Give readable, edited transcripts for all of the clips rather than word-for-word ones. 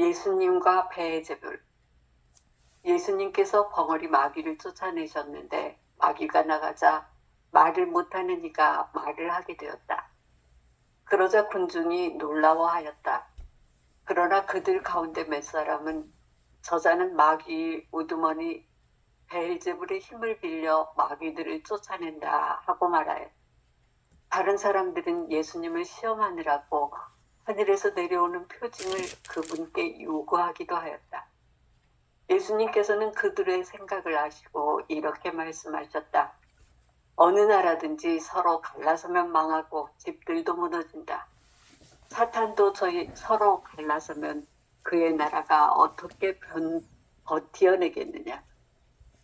예수님과 베엘제불. 예수님께서 벙어리 마귀를 쫓아내셨는데 마귀가 나가자 말을 못하는 이가 말을 하게 되었다. 그러자 군중이 놀라워하였다. 그러나 그들 가운데 몇 사람은 저자는 마귀 우두머니 베엘제불의 힘을 빌려 마귀들을 쫓아낸다 하고 말하여 다른 사람들은 예수님을 시험하느라고 하늘에서 내려오는 표징을 그분께 요구하기도 하였다. 예수님께서는 그들의 생각을 아시고 이렇게 말씀하셨다. 어느 나라든지 서로 갈라서면 망하고 집들도 무너진다. 사탄도 서로 갈라서면 그의 나라가 어떻게 버티어내겠느냐.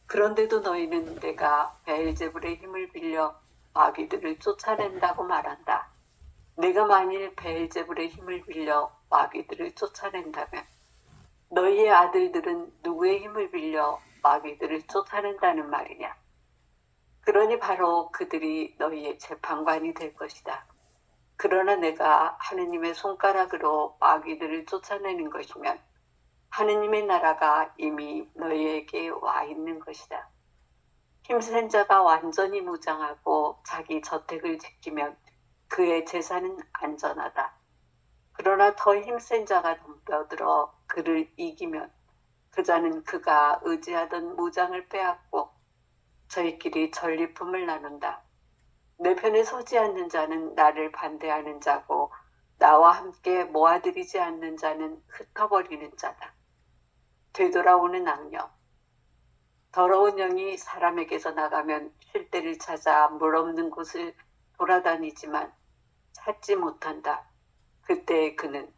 그런데도 너희는 내가 베엘제불의 힘을 빌려 마귀들을 쫓아낸다고 말한다. 내가 만일 베엘제불의 힘을 빌려 마귀들을 쫓아낸다면 너희의 아들들은 누구의 힘을 빌려 마귀들을 쫓아낸다는 말이냐. 그러니 바로 그들이 너희의 재판관이 될 것이다. 그러나 내가 하느님의 손가락으로 마귀들을 쫓아내는 것이면 하느님의 나라가 이미 너희에게 와 있는 것이다. 힘센 자가 완전히 무장하고 자기 저택을 지키면 그의 재산은 안전하다. 그러나 더 힘센 자가 덤벼들어 그를 이기면 그 자는 그가 의지하던 무장을 빼앗고 저희끼리 전리품을 나눈다. 내 편에 서지 않는 자는 나를 반대하는 자고 나와 함께 모아들이지 않는 자는 흩어버리는 자다. 되돌아오는 악령. 더러운 영이 사람에게서 나가면 쉴 데를 찾아 물 없는 곳을 돌아다니지만 찾지 못한다. 그때 그는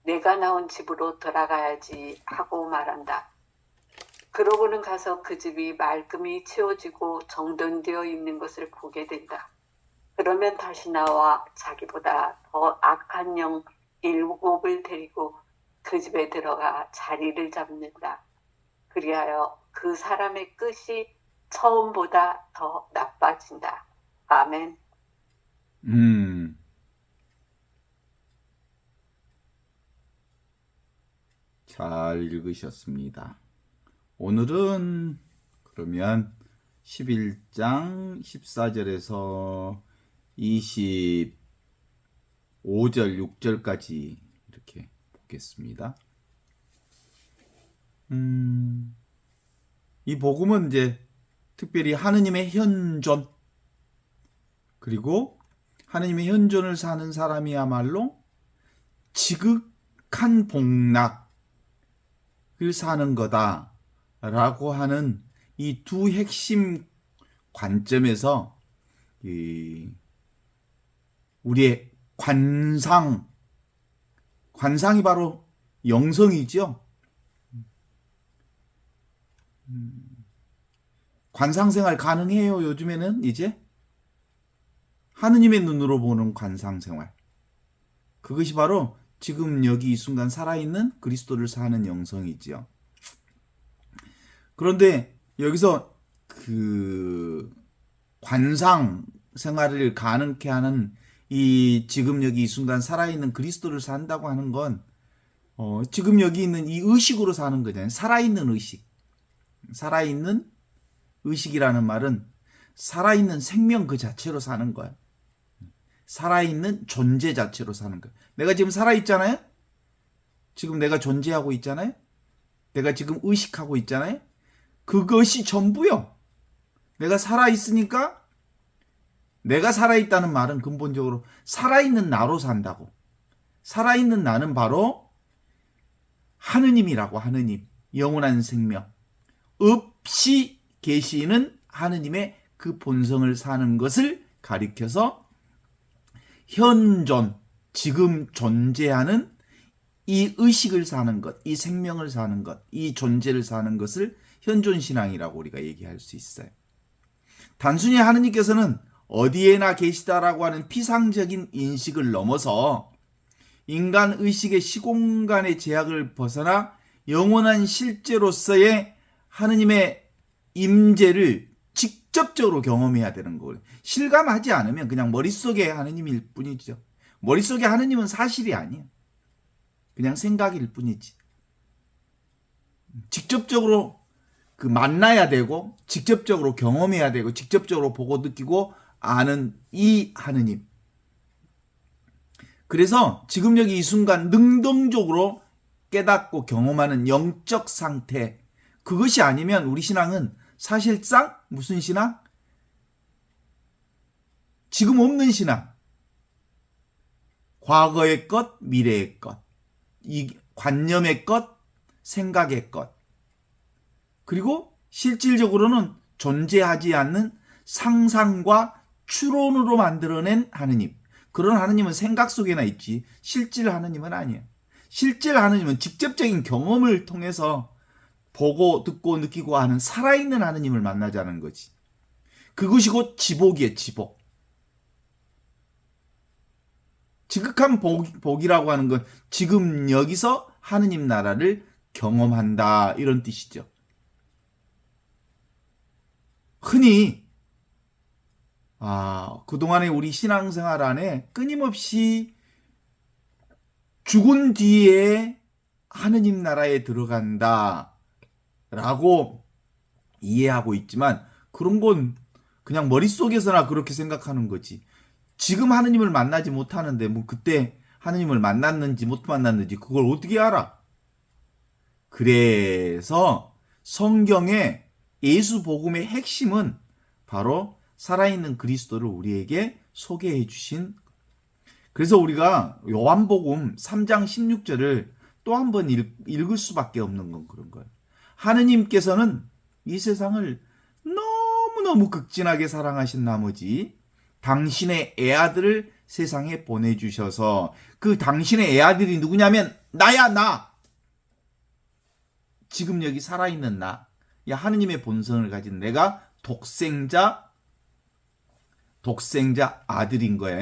내가 나온 집으로 돌아가야지 하고 말한다. 그러고는 가서 그 집이 말끔히 치워지고 정돈되어 있는 것을 보게 된다. 그러면 다시 나와 자기보다 더 악한 영 7을 데리고 그 집에 들어가 자리를 잡는다. 그리하여 그 사람의 끝이 처음보다 더 나빠진다. 아멘. 잘 읽으셨습니다. 오늘은 그러면 11장 14절에서 25절, 6절까지 이렇게 보겠습니다. 이 복음은 이제 특별히 하느님의 현존, 그리고 하느님의 현존을 사는 사람이야말로 지극한 복락을 사는 거다라고 하는 이 두 핵심 관점에서 우리의 관상이 바로 영성이죠. 관상생활 가능해요. 요즘에는 이제 하느님의 눈으로 보는 관상생활. 그것이 바로 지금 여기 이 순간 살아있는 그리스도를 사는 영성이지요. 그런데 여기서 그 관상 생활을 가능케 하는 이 지금 여기 이 순간 살아있는 그리스도를 산다고 하는 건 지금 여기 있는 이 의식으로 사는 거잖아요. 살아있는 의식. 살아있는 의식이라는 말은 살아있는 생명 그 자체로 사는 거야. 살아있는 존재 자체로 사는 거야. 내가 지금 살아있잖아요. 지금 내가 존재하고 있잖아요. 내가 지금 의식하고 있잖아요. 그것이 전부요. 내가 살아있으니까 내가 살아있다는 말은 근본적으로 살아있는 나로 산다고. 살아있는 나는 바로 하느님이라고. 하느님, 영원한 생명, 없이 계시는 하느님의 그 본성을 사는 것을 가리켜서 현존, 지금 존재하는 이 의식을 사는 것, 이 생명을 사는 것, 이 존재를 사는 것을 현존신앙이라고 우리가 얘기할 수 있어요. 단순히 하느님께서는 어디에나 계시다라고 하는 피상적인 인식을 넘어서 인간 의식의 시공간의 제약을 벗어나 영원한 실제로서의 하느님의 임재를 직접적으로 경험해야 되는 거예요. 실감하지 않으면 그냥 머릿속에 하느님일 뿐이죠. 머릿속에 하느님은 사실이 아니에요. 그냥 생각일 뿐이지. 직접적으로 그 만나야 되고, 직접적으로 경험해야 되고, 직접적으로 보고 느끼고 아는 이 하느님. 그래서 지금 여기 이 순간 능동적으로 깨닫고 경험하는 영적 상태, 그것이 아니면 우리 신앙은 사실상 무슨 신앙? 지금 없는 신앙. 과거의 것, 미래의 것, 이 관념의 것, 생각의 것, 그리고 실질적으로는 존재하지 않는 상상과 추론으로 만들어낸 하느님. 그런 하느님은 생각 속에나 있지 실질 하느님은 아니에요. 실질 하느님은 직접적인 경험을 통해서 보고 듣고 느끼고 하는 살아있는 하느님을 만나자는 거지. 그것이 곧 지복이에요. 지복. 지극한 복이라고 하는 건 지금 여기서 하느님 나라를 경험한다, 이런 뜻이죠. 흔히 그동안의 우리 신앙생활 안에 끊임없이 죽은 뒤에 하느님 나라에 들어간다 라고 이해하고 있지만, 그런 건 그냥 머릿속에서나 그렇게 생각하는 거지. 지금 하느님을 만나지 못하는데 뭐 그때 하느님을 만났는지 못 만났는지 그걸 어떻게 알아? 그래서 성경의 예수 복음의 핵심은 바로 살아있는 그리스도를 우리에게 소개해 주신. 그래서 우리가 요한복음 3장 16절을 또 한 번 읽을 수밖에 없는 건 그런 거예요. 하느님께서는 이 세상을 너무너무 극진하게 사랑하신 나머지 당신의 애아들을 세상에 보내주셔서, 그 당신의 애아들이 누구냐면 나야, 나. 지금 여기 살아있는 나. 하느님의 본성을 가진 내가 독생자 아들인 거야.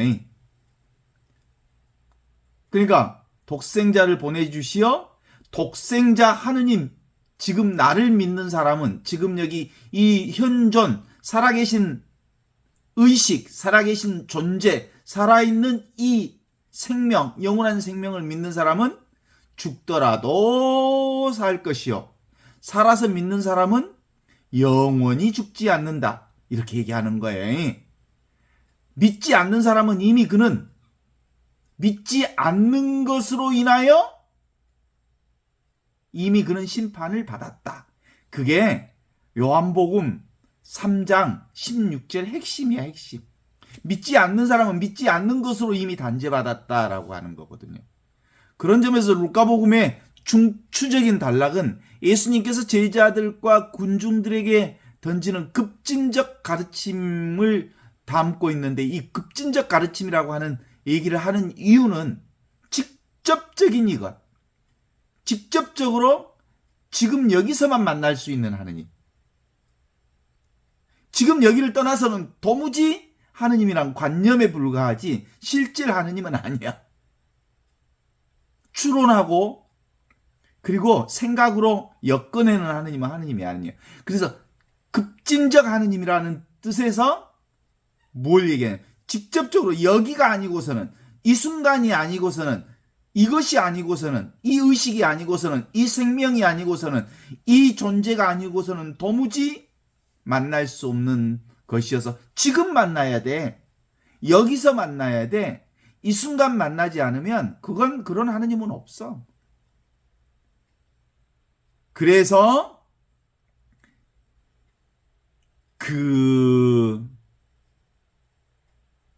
그러니까 독생자를 보내주시어 독생자 하느님, 지금 나를 믿는 사람은, 지금 여기 이 현존 살아계신 의식, 살아계신 존재, 살아있는 이 생명, 영원한 생명을 믿는 사람은 죽더라도 살 것이요, 살아서 믿는 사람은 영원히 죽지 않는다, 이렇게 얘기하는 거예요. 믿지 않는 사람은 이미 그는 믿지 않는 것으로 인하여 이미 그는 심판을 받았다. 그게 요한복음 3장 16절 핵심이야, 핵심. 믿지 않는 사람은 믿지 않는 것으로 이미 단죄받았다라고 하는 거거든요. 그런 점에서 루카복음의 중추적인 단락은 예수님께서 제자들과 군중들에게 던지는 급진적 가르침을 담고 있는데, 이 급진적 가르침이라고 하는 얘기를 하는 이유는 직접적인 이것, 직접적으로 지금 여기서만 만날 수 있는 하느님, 지금 여기를 떠나서는 도무지 하느님이란 관념에 불과하지 실질 하느님은 아니야. 추론하고 그리고 생각으로 엮어내는 하느님은 하느님이 아니에요. 그래서 급진적 하느님이라는 뜻에서 뭘 얘기해요? 직접적으로 여기가 아니고서는, 이 순간이 아니고서는, 이것이 아니고서는, 이 의식이 아니고서는, 이 생명이 아니고서는, 이 존재가 아니고서는 도무지 만날 수 없는 것이어서 지금 만나야 돼. 여기서 만나야 돼. 이 순간 만나지 않으면 그런 하느님은 없어. 그래서 그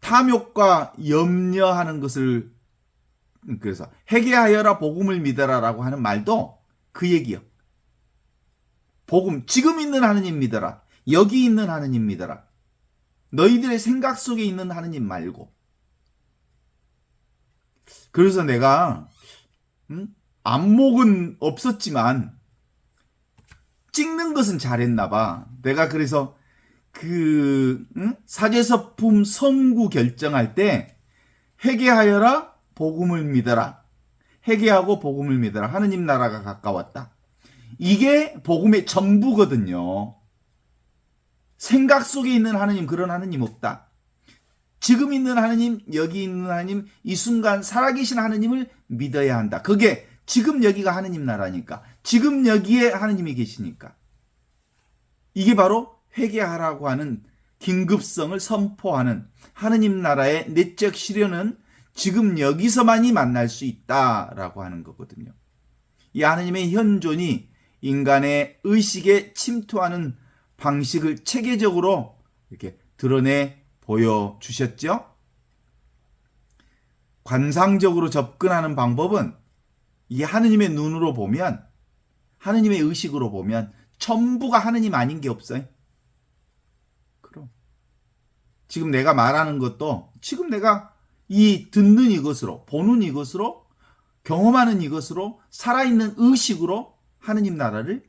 탐욕과 염려하는 것을, 그래서 회개하여라 복음을 믿어라라고 하는 말도 그 얘기요. 복음, 지금 있는 하느님 믿어라. 여기 있는 하느님 믿어라. 너희들의 생각 속에 있는 하느님 말고. 그래서 내가 안목은 없었지만 찍는 것은 잘했나 봐. 내가 그래서 사제서품 선구 결정할 때 회개하여라 복음을 믿어라, 회개하고 복음을 믿어라, 하느님 나라가 가까웠다, 이게 복음의 전부거든요. 생각 속에 있는 하느님, 그런 하느님 없다. 지금 있는 하느님, 여기 있는 하느님, 이 순간 살아계신 하느님을 믿어야 한다. 그게 지금 여기가 하느님 나라니까. 지금 여기에 하느님이 계시니까. 이게 바로 회개하라고 하는 긴급성을 선포하는 하느님 나라의 내적 실현은 지금 여기서만이 만날 수 있다라고 하는 거거든요. 이 하느님의 현존이 인간의 의식에 침투하는 방식을 체계적으로 이렇게 드러내 보여주셨죠. 관상적으로 접근하는 방법은 이 하느님의 눈으로 보면, 하느님의 의식으로 보면 전부가 하느님 아닌 게 없어요. 그럼 지금 내가 말하는 것도 지금 내가 이 듣는 이것으로, 보는 이것으로, 경험하는 이것으로, 살아있는 의식으로 하느님 나라를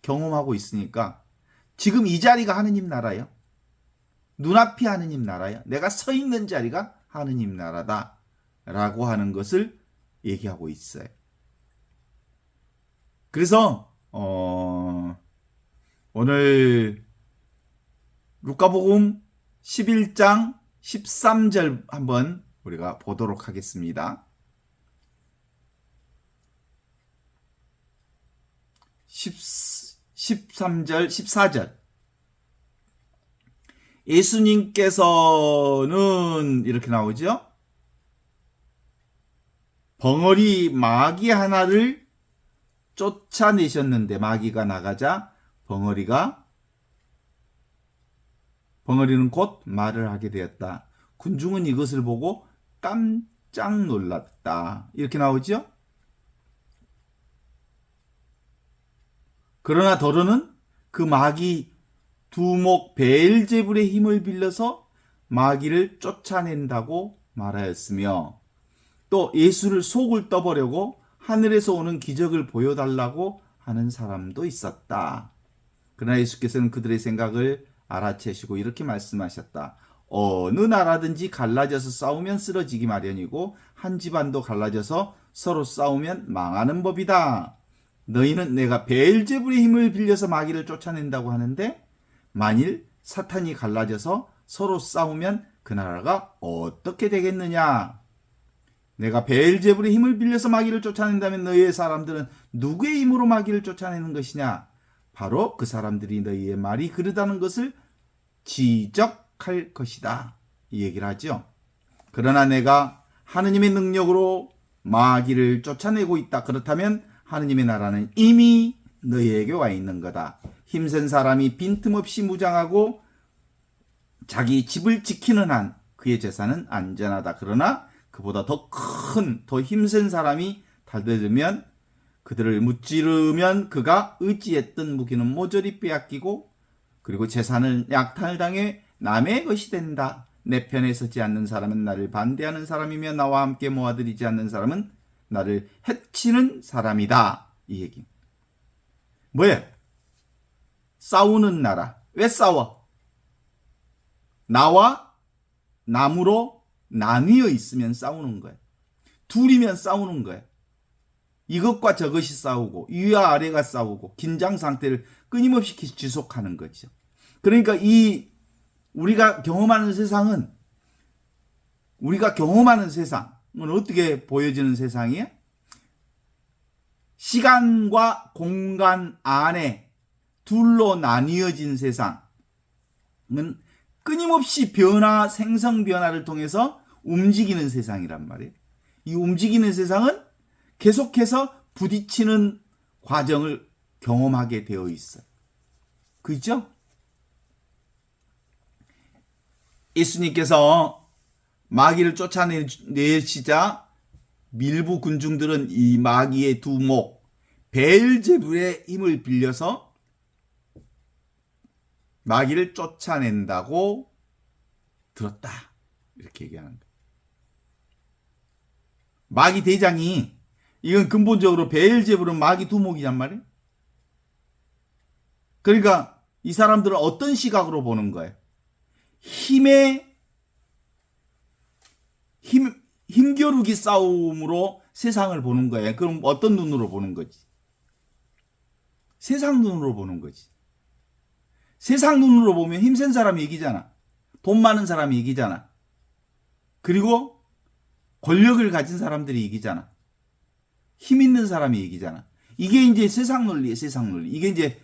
경험하고 있으니까 지금 이 자리가 하느님 나라예요. 눈앞이 하느님 나라예요. 내가 서 있는 자리가 하느님 나라다 라고 하는 것을 얘기하고 있어요. 그래서 오늘 루카복음 11장 13절 한번 우리가 보도록 하겠습니다. 13절, 14절. 예수님께서는 이렇게 나오죠. 벙어리 마귀 하나를 쫓아내셨는데 마귀가 나가자 벙어리는 곧 말을 하게 되었다. 군중은 이것을 보고 깜짝 놀랐다. 이렇게 나오죠. 그러나 더러는 그 마귀 두목 베엘제불의 힘을 빌려서 마귀를 쫓아낸다고 말하였으며, 또 예수를 속을 떠보려고 하늘에서 오는 기적을 보여달라고 하는 사람도 있었다. 그러나 예수께서는 그들의 생각을 알아채시고 이렇게 말씀하셨다. 어느 나라든지 갈라져서 싸우면 쓰러지기 마련이고 한 집안도 갈라져서 서로 싸우면 망하는 법이다. 너희는 내가 베엘제불의 힘을 빌려서 마귀를 쫓아낸다고 하는데, 만일 사탄이 갈라져서 서로 싸우면 그 나라가 어떻게 되겠느냐? 내가 베엘제불의 힘을 빌려서 마귀를 쫓아낸다면 너희의 사람들은 누구의 힘으로 마귀를 쫓아내는 것이냐? 바로 그 사람들이 너희의 말이 그르다는 것을 지적할 것이다. 이 얘기를 하죠. 그러나 내가 하느님의 능력으로 마귀를 쫓아내고 있다. 그렇다면 하느님의 나라는 이미 너희에게 와 있는 거다. 힘센 사람이 빈틈없이 무장하고 자기 집을 지키는 한 그의 재산은 안전하다. 그러나 그보다 더 힘센 사람이 달려들면 그들을 무찌르면 그가 의지했던 무기는 모조리 빼앗기고 그리고 재산을 약탈당해 남의 것이 된다. 내 편에 서지 않는 사람은 나를 반대하는 사람이며 나와 함께 모아들이지 않는 사람은 나를 해치는 사람이다. 이 얘기. 뭐예요? 싸우는 나라. 왜 싸워? 나와 남으로 나뉘어 있으면 싸우는 거예요. 둘이면 싸우는 거예요. 이것과 저것이 싸우고 위와 아래가 싸우고 긴장 상태를 끊임없이 지속하는 거죠. 그러니까 이 우리가 경험하는 세상은 어떻게 보여지는 세상이에요? 시간과 공간 안에 둘로 나뉘어진 세상은 끊임없이 생성 변화를 통해서 움직이는 세상이란 말이에요. 이 움직이는 세상은 계속해서 부딪히는 과정을 경험하게 되어 있어요. 그죠? 예수님께서 마귀를 쫓아내시자 밀부 군중들은 이 마귀의 두목 베엘제불의 힘을 빌려서 마귀를 쫓아낸다고 들었다. 이렇게 얘기하는 거예요. 마귀 대장이 이건 근본적으로 베엘제불은 마귀 두목이란 말이에요. 그러니까 이 사람들은 어떤 시각으로 보는 거예요? 힘겨루기 싸움으로 세상을 보는 거예요. 그럼 어떤 눈으로 보는 거지? 세상 눈으로 보는 거지. 세상 눈으로 보면 힘센 사람이 이기잖아. 돈 많은 사람이 이기잖아. 그리고 권력을 가진 사람들이 이기잖아. 힘 있는 사람이 얘기잖아. 이게 이제 세상 논리예요, 세상 논리. 이게 이제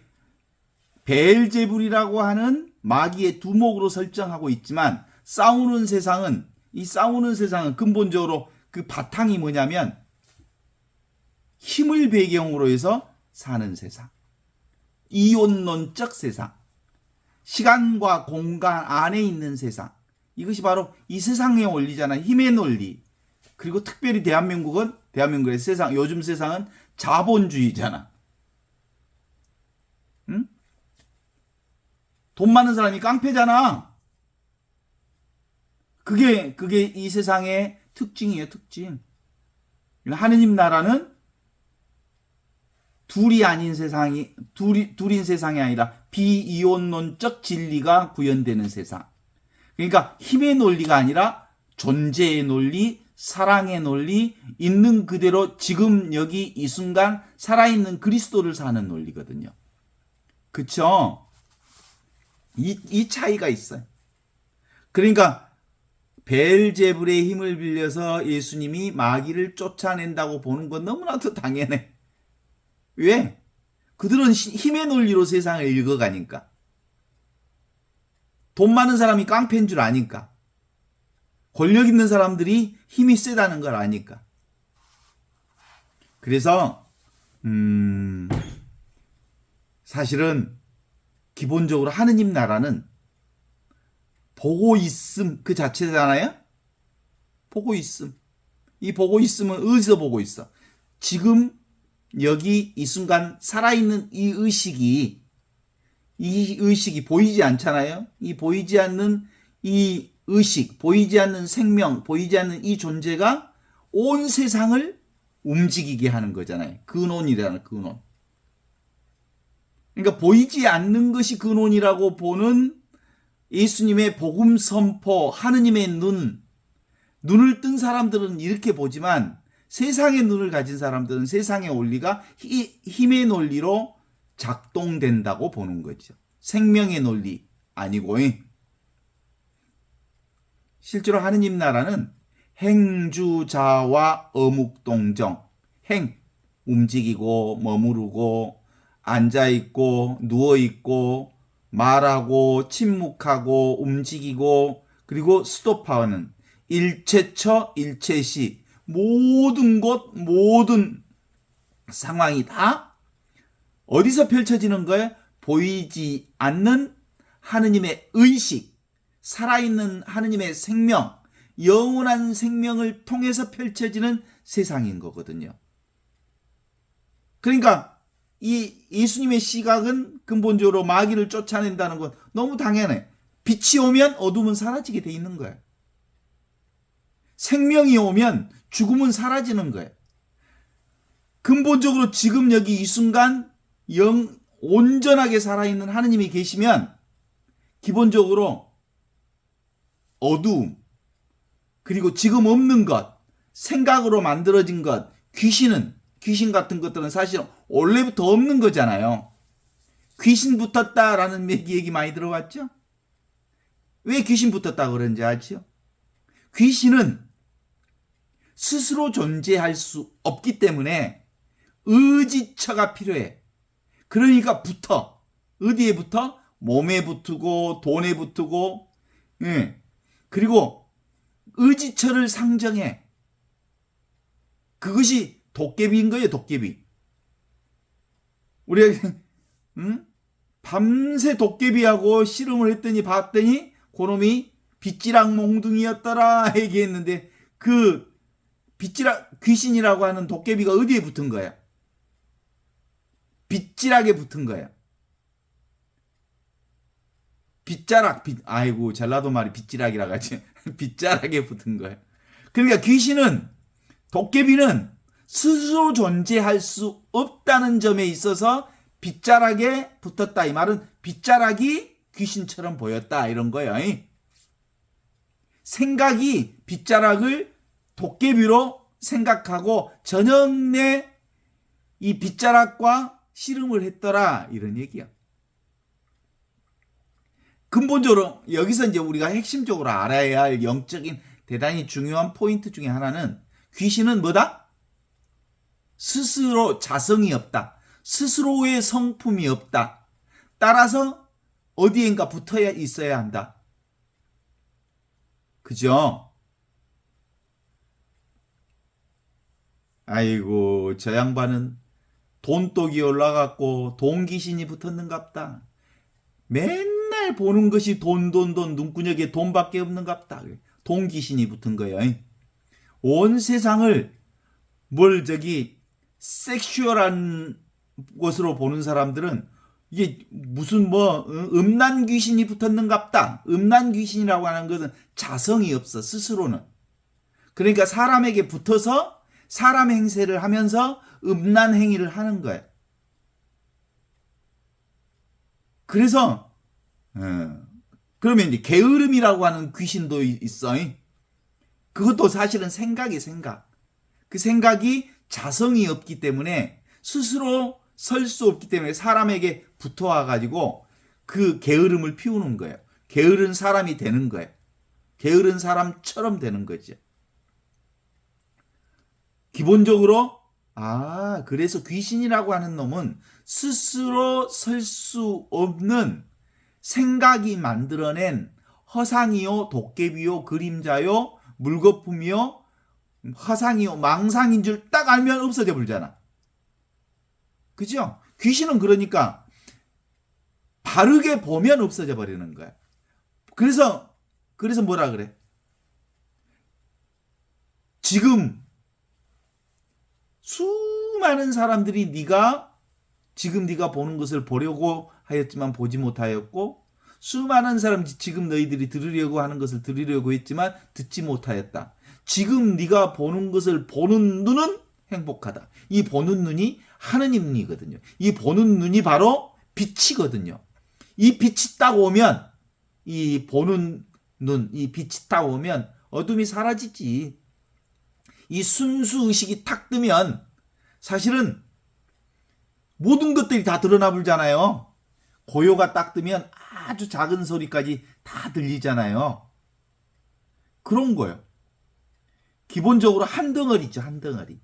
베엘제불이라고 하는 마귀의 두목으로 설정하고 있지만 싸우는 세상은 근본적으로 그 바탕이 뭐냐면 힘을 배경으로 해서 사는 세상. 이원론적 세상. 시간과 공간 안에 있는 세상. 이것이 바로 이 세상의 원리잖아. 힘의 논리. 그리고 특별히 대한민국의 세상, 요즘 세상은 자본주의잖아. 응? 돈 많은 사람이 깡패잖아. 그게 이 세상의 특징이에요, 특징. 하느님 나라는 둘인 세상이 아니라 비이혼론적 진리가 구현되는 세상. 그러니까 힘의 논리가 아니라 존재의 논리, 사랑의 논리, 있는 그대로 지금 여기 이 순간 살아있는 그리스도를 사는 논리거든요. 그쵸? 이 차이가 있어요. 그러니까 베엘제불의 힘을 빌려서 예수님이 마귀를 쫓아낸다고 보는 건 너무나도 당연해. 왜? 그들은 힘의 논리로 세상을 읽어가니까. 돈 많은 사람이 깡패인 줄 아니까. 권력 있는 사람들이 힘이 세다는 걸 아니까. 그래서 사실은 기본적으로 하느님 나라는 보고 있음 그 자체잖아요. 보고 있음. 이 보고 있음은 어디서 보고 있어? 지금 여기 이 순간 살아있는 이 의식이 보이지 않잖아요. 이 보이지 않는 이 의식, 보이지 않는 생명, 보이지 않는 이 존재가 온 세상을 움직이게 하는 거잖아요. 근원이라는 근원. 그러니까 보이지 않는 것이 근원이라고 보는 예수님의 복음 선포, 하느님의 눈을 뜬 사람들은 이렇게 보지만 세상의 눈을 가진 사람들은 세상의 원리가 힘의 논리로 작동된다고 보는 거죠. 생명의 논리 아니고. 실제로 하느님 나라는 행주자와 어묵동정, 움직이고 머무르고 앉아있고 누워있고 말하고 침묵하고 움직이고 그리고 스톱하는 일체처 일체시 모든 곳 모든 상황이 다 어디서 펼쳐지는 거예요? 보이지 않는 하느님의 의식, 살아있는 하느님의 생명, 영원한 생명을 통해서 펼쳐지는 세상인 거거든요. 그러니까 이 예수님의 시각은 근본적으로 마귀를 쫓아낸다는 건 너무 당연해. 빛이 오면 어둠은 사라지게 돼 있는 거예요. 생명이 오면 죽음은 사라지는 거예요. 근본적으로 지금 여기 이 순간 온전하게 살아있는 하느님이 계시면 기본적으로 어두움, 그리고 지금 없는 것, 생각으로 만들어진 것, 귀신 같은 것들은 사실은 원래부터 없는 거잖아요. 귀신 붙었다라는 얘기 많이 들어봤죠? 왜 귀신 붙었다고 그런지 알죠? 귀신은 스스로 존재할 수 없기 때문에 의지처가 필요해. 그러니까 붙어. 어디에 붙어? 몸에 붙고 돈에 붙고 그리고 의지처를 상정해. 그것이 도깨비인 거예요, 도깨비. 우리가 밤새 도깨비하고 씨름을 했더니 봤더니 그놈이 빗지락 몽둥이였더라 얘기했는데 그 빗지락 귀신이라고 하는 도깨비가 어디에 붙은 거야? 빗지락에 붙은 거야. 아이고 전라도 말이 빗지락이라 가지. 빗자락에 붙은 거야. 그러니까 도깨비는 스스로 존재할 수 없다는 점에 있어서 빗자락에 붙었다. 이 말은 빗자락이 귀신처럼 보였다 이런 거예요. 생각이 빗자락을 도깨비로 생각하고 저녁 내 이 빗자락과 씨름을 했더라 이런 얘기야. 근본적으로 여기서 이제 우리가 핵심적으로 알아야 할 영적인 대단히 중요한 포인트 중에 하나는 귀신은 뭐다? 스스로 자성이 없다. 스스로의 성품이 없다. 따라서 어디엔가 붙어야 있어야 한다. 그죠? 아이고, 저 양반은 돈독이 올라갔고 돈 귀신이 붙었는갑다. 맨날 보는 것이 돈, 눈구녕에 돈밖에 없는갑다. 돈 귀신이 붙은 거예요. 온 세상을 섹슈얼한 것으로 보는 사람들은 이게 무슨 음란 귀신이 붙었는갑다. 음란 귀신이라고 하는 것은 자성이 없어, 스스로는. 그러니까 사람에게 붙어서 사람 행세를 하면서 음란 행위를 하는 거예요. 그래서 그러면 이제 게으름이라고 하는 귀신도 있어. 그것도 사실은 생각이 생각. 그 생각이 자성이 없기 때문에 스스로 설 수 없기 때문에 사람에게 붙어와 가지고 그 게으름을 피우는 거예요. 게으른 사람이 되는 거예요. 게으른 사람처럼 되는 거죠. 기본적으로 그래서 귀신이라고 하는 놈은 스스로 설 수 없는 생각이 만들어낸 허상이요, 도깨비요, 그림자요, 물거품이요, 화상이요, 망상인 줄 딱 알면 없어져 버리잖아. 그죠? 귀신은 그러니까 바르게 보면 없어져 버리는 거야. 그래서 뭐라 그래? 지금 수많은 사람들이 지금 네가 보는 것을 보려고 하였지만 보지 못하였고, 수많은 사람 지금 너희들이 들으려고 하는 것을 들으려고 했지만 듣지 못하였다. 지금 네가 보는 것을 보는 눈은 행복하다. 이 보는 눈이 하느님 눈이거든요. 이 보는 눈이 바로 빛이거든요. 이 빛이 딱 오면, 이 보는 눈, 이 빛이 딱 오면 어둠이 사라지지. 이 순수의식이 탁 뜨면 사실은 모든 것들이 다 드러나 불잖아요. 고요가 딱 뜨면 아주 작은 소리까지 다 들리잖아요. 그런 거예요. 기본적으로 한 덩어리죠, 한 덩어리.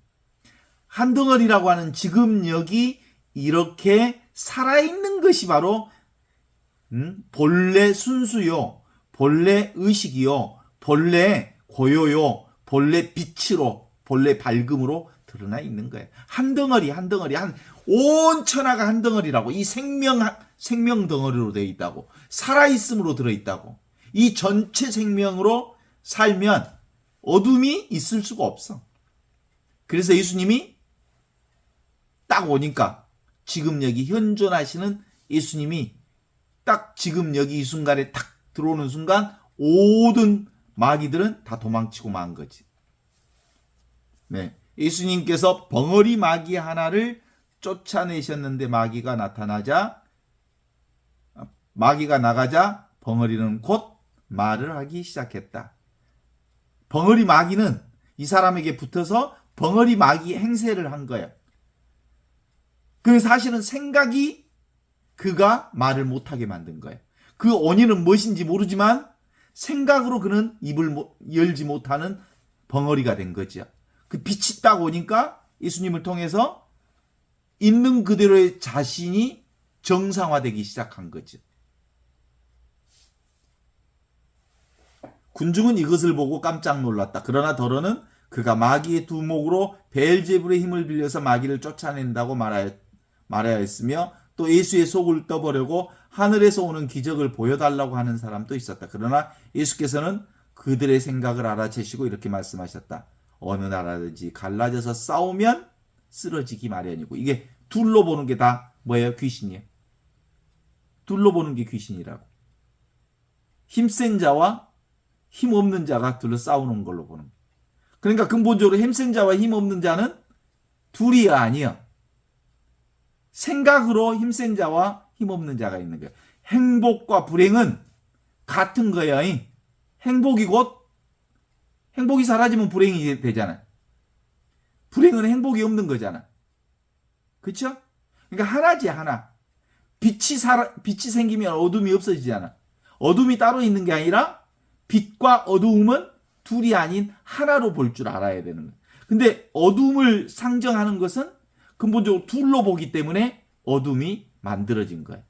한 덩어리라고 하는 지금 여기 이렇게 살아있는 것이 바로 본래 순수요, 본래 의식이요, 본래 고요요, 본래 빛으로, 본래 밝음으로 드러나 있는 거예요. 한 덩어리, 온 천하가 한 덩어리라고. 이 생명 덩어리로 되어 있다고. 살아있음으로 들어있다고. 이 전체 생명으로 살면 어둠이 있을 수가 없어. 그래서 예수님이 딱 오니까, 지금 여기 현존하시는 예수님이 딱 지금 여기 이 순간에 탁 들어오는 순간 모든 마귀들은 다 도망치고 만 거지. 네. 예수님께서 벙어리 마귀 하나를 쫓아내셨는데 마귀가 나가자 벙어리는 곧 말을 하기 시작했다. 벙어리 마귀는 이 사람에게 붙어서 벙어리 마귀 행세를 한 거예요. 그 사실은 생각이 그가 말을 못하게 만든 거예요. 그 원인은 무엇인지 모르지만 생각으로 그는 입을 열지 못하는 벙어리가 된 거죠. 그 빛이 딱 오니까 예수님을 통해서 있는 그대로의 자신이 정상화되기 시작한 거죠. 군중은 이것을 보고 깜짝 놀랐다. 그러나 더러는 그가 마귀의 두목으로 베엘제불의 힘을 빌려서 마귀를 쫓아낸다고 말하였으며 또 예수의 속을 떠보려고 하늘에서 오는 기적을 보여달라고 하는 사람도 있었다. 그러나 예수께서는 그들의 생각을 알아채시고 이렇게 말씀하셨다. 어느 나라든지 갈라져서 싸우면 쓰러지기 마련이고. 이게 둘로 보는 게 다 뭐예요? 귀신이에요. 둘로 보는 게 귀신이라고. 힘센 자와 힘없는 자가 둘로 싸우는 걸로 보는 거예요. 그러니까 근본적으로 힘센 자와 힘없는 자는 둘이 아니야. 생각으로 힘센 자와 힘없는 자가 있는 거예요. 행복과 불행은 같은 거예요. 행복이 사라지면 불행이 되잖아. 불행은 행복이 없는 거잖아. 그렇죠? 그러니까 하나지, 하나. 빛이 생기면 어둠이 없어지잖아. 어둠이 따로 있는 게 아니라 빛과 어두움은 둘이 아닌 하나로 볼 줄 알아야 되는 거예요. 근데 어둠을 상정하는 것은 근본적으로 둘러보기 때문에 어둠이 만들어진 거예요.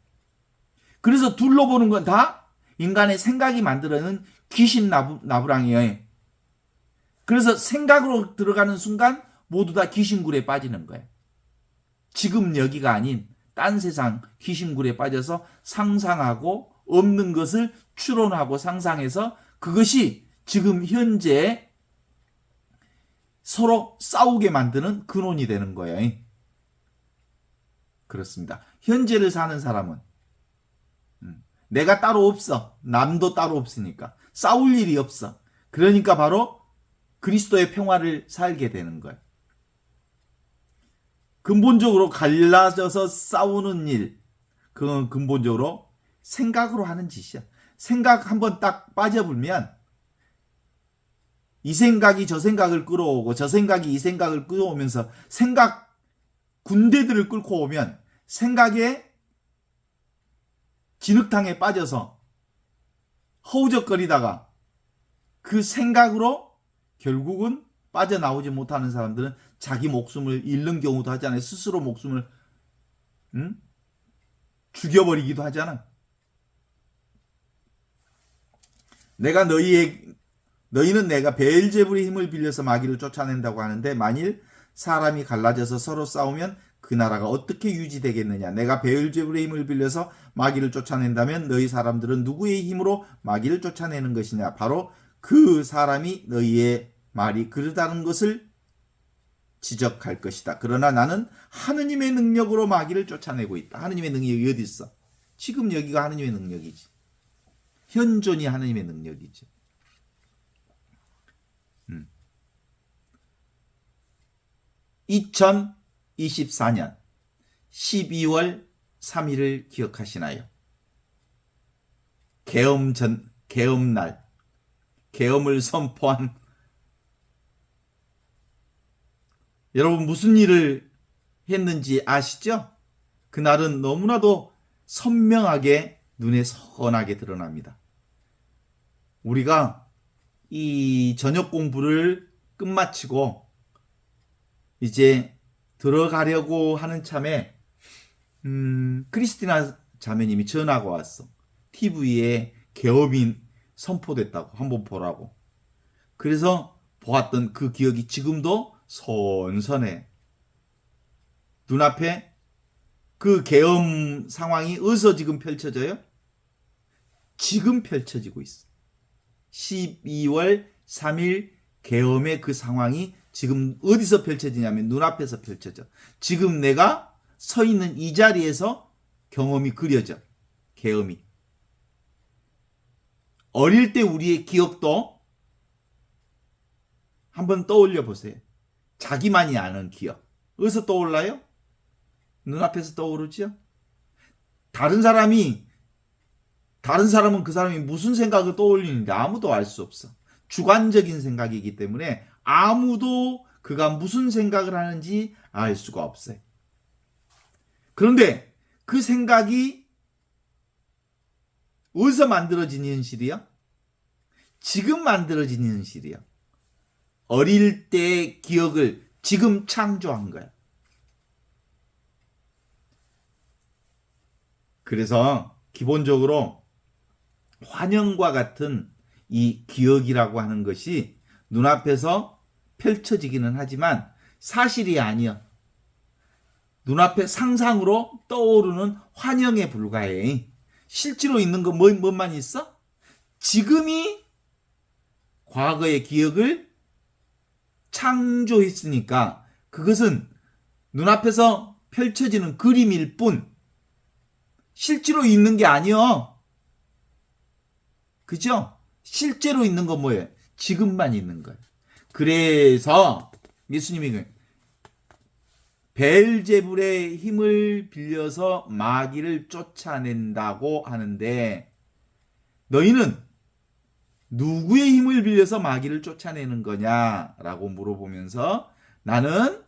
그래서 둘러보는 건 다 인간의 생각이 만들어낸 귀신 나부랑이에요. 그래서 생각으로 들어가는 순간 모두 다 귀신굴에 빠지는 거예요. 지금 여기가 아닌 딴 세상 귀신굴에 빠져서 상상하고 없는 것을 추론하고 상상해서 그것이 지금 현재 서로 싸우게 만드는 근원이 되는 거예요. 그렇습니다. 현재를 사는 사람은 내가 따로 없어. 남도 따로 없으니까. 싸울 일이 없어. 그러니까 바로 그리스도의 평화를 살게 되는 거예요. 근본적으로 갈라져서 싸우는 일, 그건 근본적으로 생각으로 하는 짓이야. 생각 한번 딱 빠져불면 이 생각이 저 생각을 끌어오고 저 생각이 이 생각을 끌어오면서 생각 군대들을 끌고 오면 생각에 진흙탕에 빠져서 허우적거리다가 그 생각으로 결국은 빠져나오지 못하는 사람들은 자기 목숨을 잃는 경우도 하잖아요. 스스로 목숨을 죽여버리기도 하잖아. 너희는 내가 베엘제불의 힘을 빌려서 마귀를 쫓아낸다고 하는데 만일 사람이 갈라져서 서로 싸우면 그 나라가 어떻게 유지되겠느냐. 내가 베엘제불의 힘을 빌려서 마귀를 쫓아낸다면 너희 사람들은 누구의 힘으로 마귀를 쫓아내는 것이냐. 바로 그 사람이 너희의 말이 그르다는 것을 지적할 것이다. 그러나 나는 하느님의 능력으로 마귀를 쫓아내고 있다. 하느님의 능력이 어디 있어? 지금 여기가 하느님의 능력이지. 현존이 하느님의 능력이지. 2024년 12월 3일을 기억하시나요? 계엄날, 계엄을 선포한 여러분 무슨 일을 했는지 아시죠? 그날은 너무나도 선명하게 눈에 선하게 드러납니다. 우리가 이 저녁 공부를 끝마치고 이제 들어가려고 하는 참에 크리스티나 자매님이 전화가 왔어. TV에 계엄이 선포됐다고 한번 보라고. 그래서 보았던 그 기억이 지금도 선선해. 눈앞에 그 계엄 상황이 어디서 지금 펼쳐져요? 지금 펼쳐지고 있어. 12월 3일 계엄의 그 상황이 지금 어디서 펼쳐지냐면 눈앞에서 펼쳐져. 지금 내가 서 있는 이 자리에서 경험이 그려져. 계엄이. 어릴 때 우리의 기억도 한번 떠올려 보세요. 자기만이 아는 기억. 어디서 떠올라요? 눈앞에서 떠오르죠? 다른 사람은 그 사람이 무슨 생각을 떠올리는지 아무도 알 수 없어. 주관적인 생각이기 때문에 아무도 그가 무슨 생각을 하는지 알 수가 없어요. 그런데 그 생각이 어디서 만들어진 현실이야? 지금 만들어진 현실이야. 어릴 때의 기억을 지금 창조한 거야. 그래서 기본적으로 환영과 같은 이 기억이라고 하는 것이 눈앞에서 펼쳐지기는 하지만 사실이 아니야. 눈앞에 상상으로 떠오르는 환영에 불과해. 실제로 있는 건 뭐만 있어? 지금이 과거의 기억을 창조했으니까 그것은 눈앞에서 펼쳐지는 그림일 뿐 실제로 있는 게 아니요. 그죠? 실제로 있는 건 뭐예요? 지금만 있는 거예요. 그래서 예수님이 베엘제불의 힘을 빌려서 마귀를 쫓아낸다고 하는데 너희는 누구의 힘을 빌려서 마귀를 쫓아내는 거냐라고 물어보면서 나는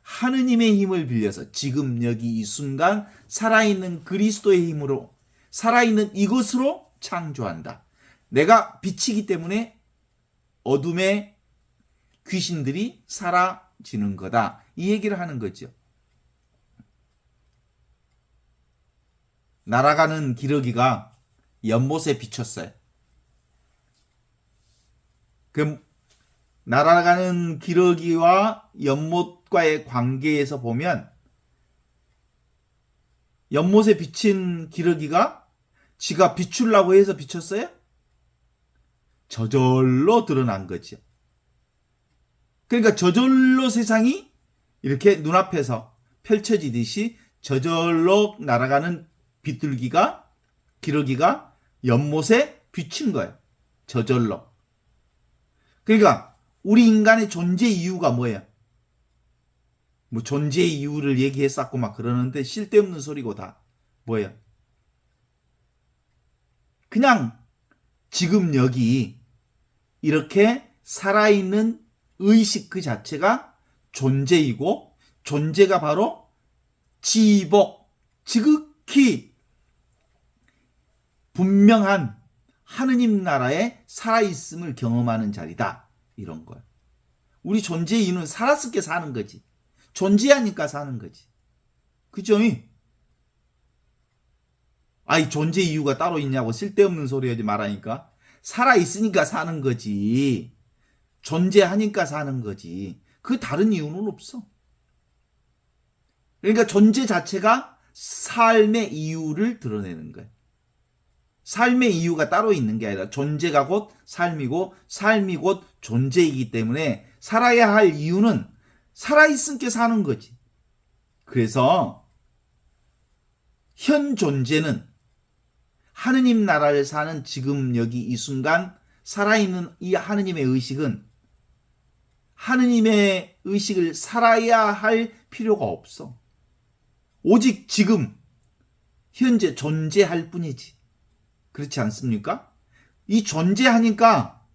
하느님의 힘을 빌려서 지금 여기 이 순간 살아있는 그리스도의 힘으로 살아있는 이것으로 창조한다. 내가 빛이기 때문에 어둠에 귀신들이 사라지는 거다. 이 얘기를 하는 거죠. 날아가는 기러기가 연못에 비쳤어요. 그 날아가는 기러기와 연못과의 관계에서 보면 연못에 비친 기러기가 지가 비추려고 해서 비쳤어요? 저절로 드러난 거죠. 그러니까 저절로 세상이 이렇게 눈앞에서 펼쳐지듯이 저절로 날아가는 비둘기가 기러기가 연못에 비친 거예요. 저절로. 그러니까 우리 인간의 존재 이유가 뭐예요? 뭐 존재 이유를 얘기했었고 막 그러는데 쓸데없는 소리고 다 뭐예요? 그냥 지금 여기 이렇게 살아있는 의식 그 자체가 존재이고 존재가 바로 지복, 지극히 분명한 하느님 나라에 살아있음을 경험하는 자리다. 이런 거야. 우리 존재의 이유는 살았을게 사는 거지. 존재하니까 사는 거지. 그죠? 아이 존재 이유가 따로 있냐고 쓸데없는 소리 하지 말라니까. 살아있으니까 사는 거지. 존재하니까 사는 거지. 그 다른 이유는 없어. 그러니까 존재 자체가 삶의 이유를 드러내는 거야. 삶의 이유가 따로 있는 게 아니라 존재가 곧 삶이고 삶이 곧 존재이기 때문에 살아야 할 이유는 살아있으니까 사는 거지. 그래서 현 존재는 하느님 나라를 사는 지금 여기 이 순간 살아있는 이 하느님의 의식은 하느님의 의식을 살아야 할 필요가 없어. 오직 지금 현재 존재할 뿐이지. 그렇지 않습니까? 이 존재하니까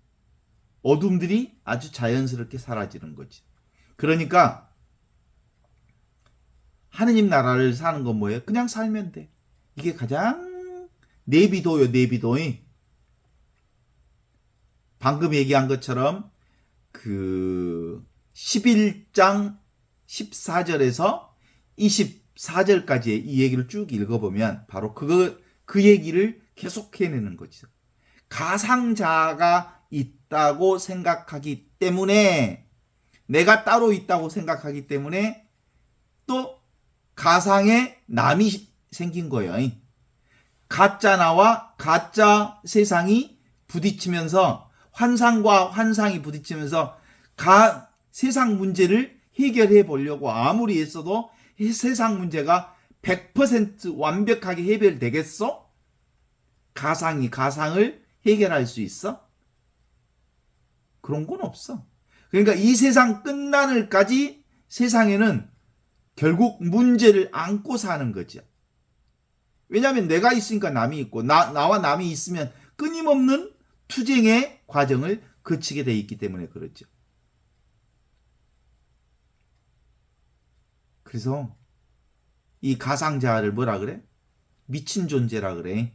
어둠들이 아주 자연스럽게 사라지는 거지. 그러니까 하느님 나라를 사는 건 뭐예요? 그냥 살면 돼. 이게 가장 내비도요, 내비도이. 방금 얘기한 것처럼 그 11장 14절에서 24절까지의 이 얘기를 쭉 읽어보면 바로 그 얘기를 계속 해내는 거죠. 가상자가 있다고 생각하기 때문에 내가 따로 있다고 생각하기 때문에 또 가상의 남이 생긴 거예요. 가짜 나와 가짜 세상이 부딪히면서 환상과 환상이 부딪히면서 세상 문제를 해결해 보려고 아무리 했어도 세상 문제가 100% 완벽하게 해결되겠어? 가상이 가상을 해결할 수 있어? 그런 건 없어. 그러니까 이 세상 끝나늘까지 세상에는 결국 문제를 안고 사는 거죠. 왜냐하면 내가 있으니까 남이 있고 나와 남이 있으면 끊임없는 투쟁의 과정을 거치게 돼 있기 때문에 그렇죠. 그래서 이 가상자를 뭐라 그래? 미친 존재라 그래.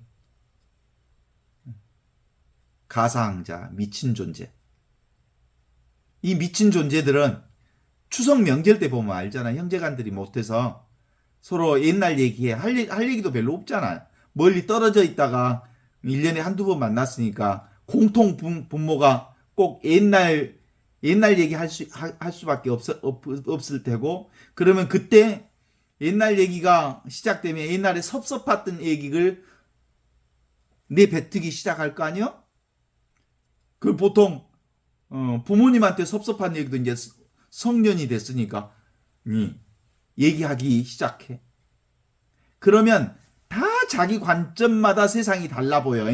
가상자, 미친 존재. 이 미친 존재들은 추석 명절 때 보면 알잖아. 형제간들이 못해서 서로 옛날 얘기해. 할 얘기도 별로 없잖아. 멀리 떨어져 있다가 1년에 한두 번 만났으니까 공통 분모가 꼭 옛날 얘기 할 수밖에 없을 테고, 그러면 그때 옛날 얘기가 시작되면 옛날에 섭섭했던 얘기를 내뱉기 시작할 거 아니야? 그 보통 부모님한테 섭섭한 얘기도 이제 성년이 됐으니까 얘기하기 시작해. 그러면 다 자기 관점마다 세상이 달라 보여.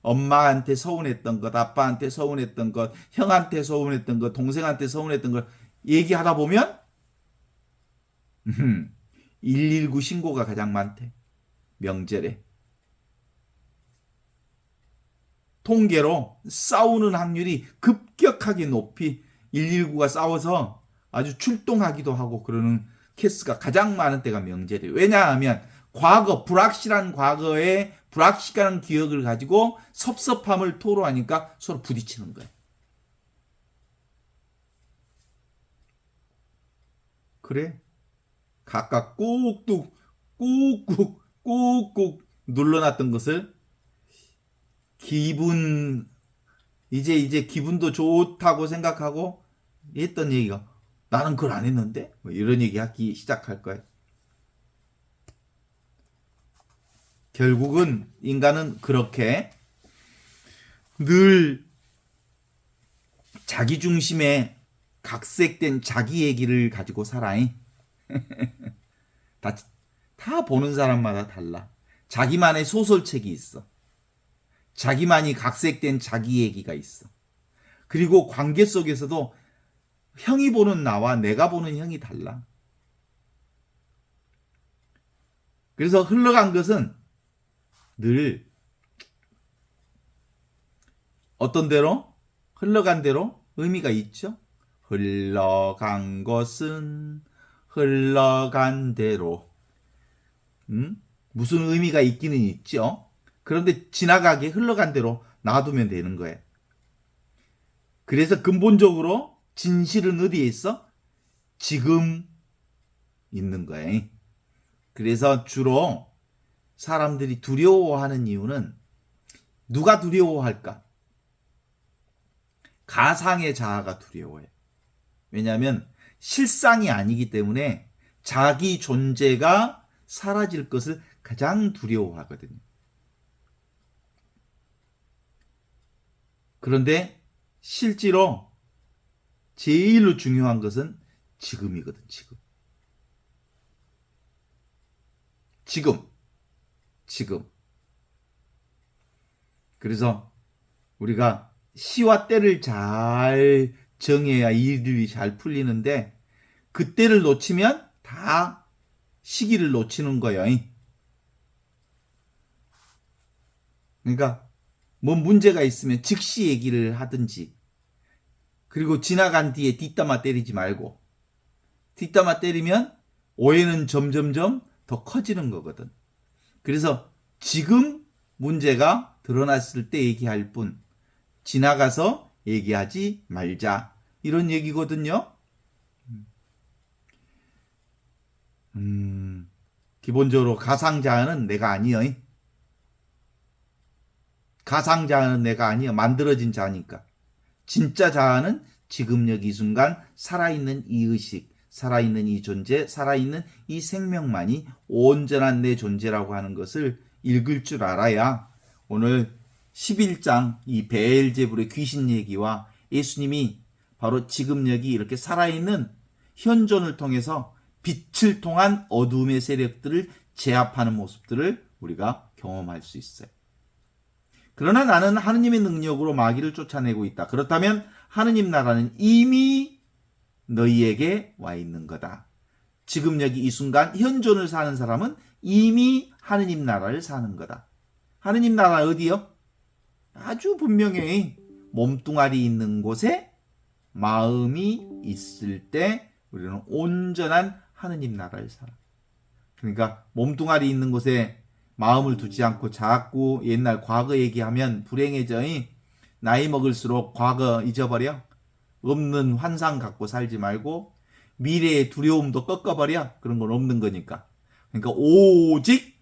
엄마한테 서운했던 것, 아빠한테 서운했던 것, 형한테 서운했던 것, 동생한테 서운했던 것 얘기하다 보면 119 신고가 가장 많대. 명절에. 통계로 싸우는 확률이 급격하게 높이 119가 싸워서 아주 출동하기도 하고 그러는 케이스가 가장 많은 때가 명절이에요. 왜냐하면 불확실한 과거에 불확실한 기억을 가지고 섭섭함을 토로하니까 서로 부딪히는 거예요. 그래. 각각 꾹꾹 꾹꾹 꾹꾹 눌러놨던 것을 이제 기분도 좋다고 생각하고 했던 얘기가 나는 그걸 안 했는데? 뭐 이런 얘기 하기 시작할 거예요. 결국은 인간은 그렇게 늘 자기 중심의 각색된 자기 얘기를 가지고 살아잉. 다 보는 사람마다 달라. 자기만의 소설책이 있어. 자기만이 각색된 자기 얘기가 있어. 그리고 관계 속에서도 형이 보는 나와 내가 보는 형이 달라. 그래서 흘러간 것은 늘 어떤 대로? 흘러간 대로 의미가 있죠. 흘러간 것은 흘러간 대로. 무슨 의미가 있기는 있죠. 그런데 지나가게 흘러간 대로 놔두면 되는 거예요. 그래서 근본적으로 진실은 어디에 있어? 지금 있는 거예요. 그래서 주로 사람들이 두려워하는 이유는 누가 두려워할까? 가상의 자아가 두려워해요. 왜냐하면 실상이 아니기 때문에 자기 존재가 사라질 것을 가장 두려워하거든요. 그런데 실제로 제일로 중요한 것은 지금이거든, 지금. 지금. 그래서 우리가 시와 때를 잘 정해야 일이 잘 풀리는데 그 때를 놓치면 다 시기를 놓치는 거예요. 그러니까 뭐 문제가 있으면 즉시 얘기를 하든지 그리고 지나간 뒤에 뒷담화 때리지 말고 뒷담화 때리면 오해는 점점점 더 커지는 거거든. 그래서 지금 문제가 드러났을 때 얘기할 뿐 지나가서 얘기하지 말자 이런 얘기거든요. 기본적으로 가상자아는 내가 아니여. 가상자아는 내가 아니여. 만들어진 자니까. 진짜 자아는 지금 여기 이 순간 살아있는 이 의식, 살아있는 이 존재, 살아있는 이 생명만이 온전한 내 존재라고 하는 것을 읽을 줄 알아야 오늘 11장 이 베엘제불의 귀신 얘기와 예수님이 바로 지금 여기 이렇게 살아있는 현존을 통해서 빛을 통한 어둠의 세력들을 제압하는 모습들을 우리가 경험할 수 있어요. 그러나 나는 하느님의 능력으로 마귀를 쫓아내고 있다. 그렇다면 하느님 나라는 이미 너희에게 와 있는 거다. 지금 여기 이 순간 현존을 사는 사람은 이미 하느님 나라를 사는 거다. 하느님 나라 어디요? 아주 분명히 몸뚱아리 있는 곳에 마음이 있을 때 우리는 온전한 하느님 나라를 살아. 그러니까 몸뚱아리 있는 곳에 마음을 두지 않고 자꾸 옛날 과거 얘기하면 불행해져. 나이 먹을수록 과거 잊어버려. 없는 환상 갖고 살지 말고 미래의 두려움도 꺾어버려. 그런 건 없는 거니까. 그러니까 오직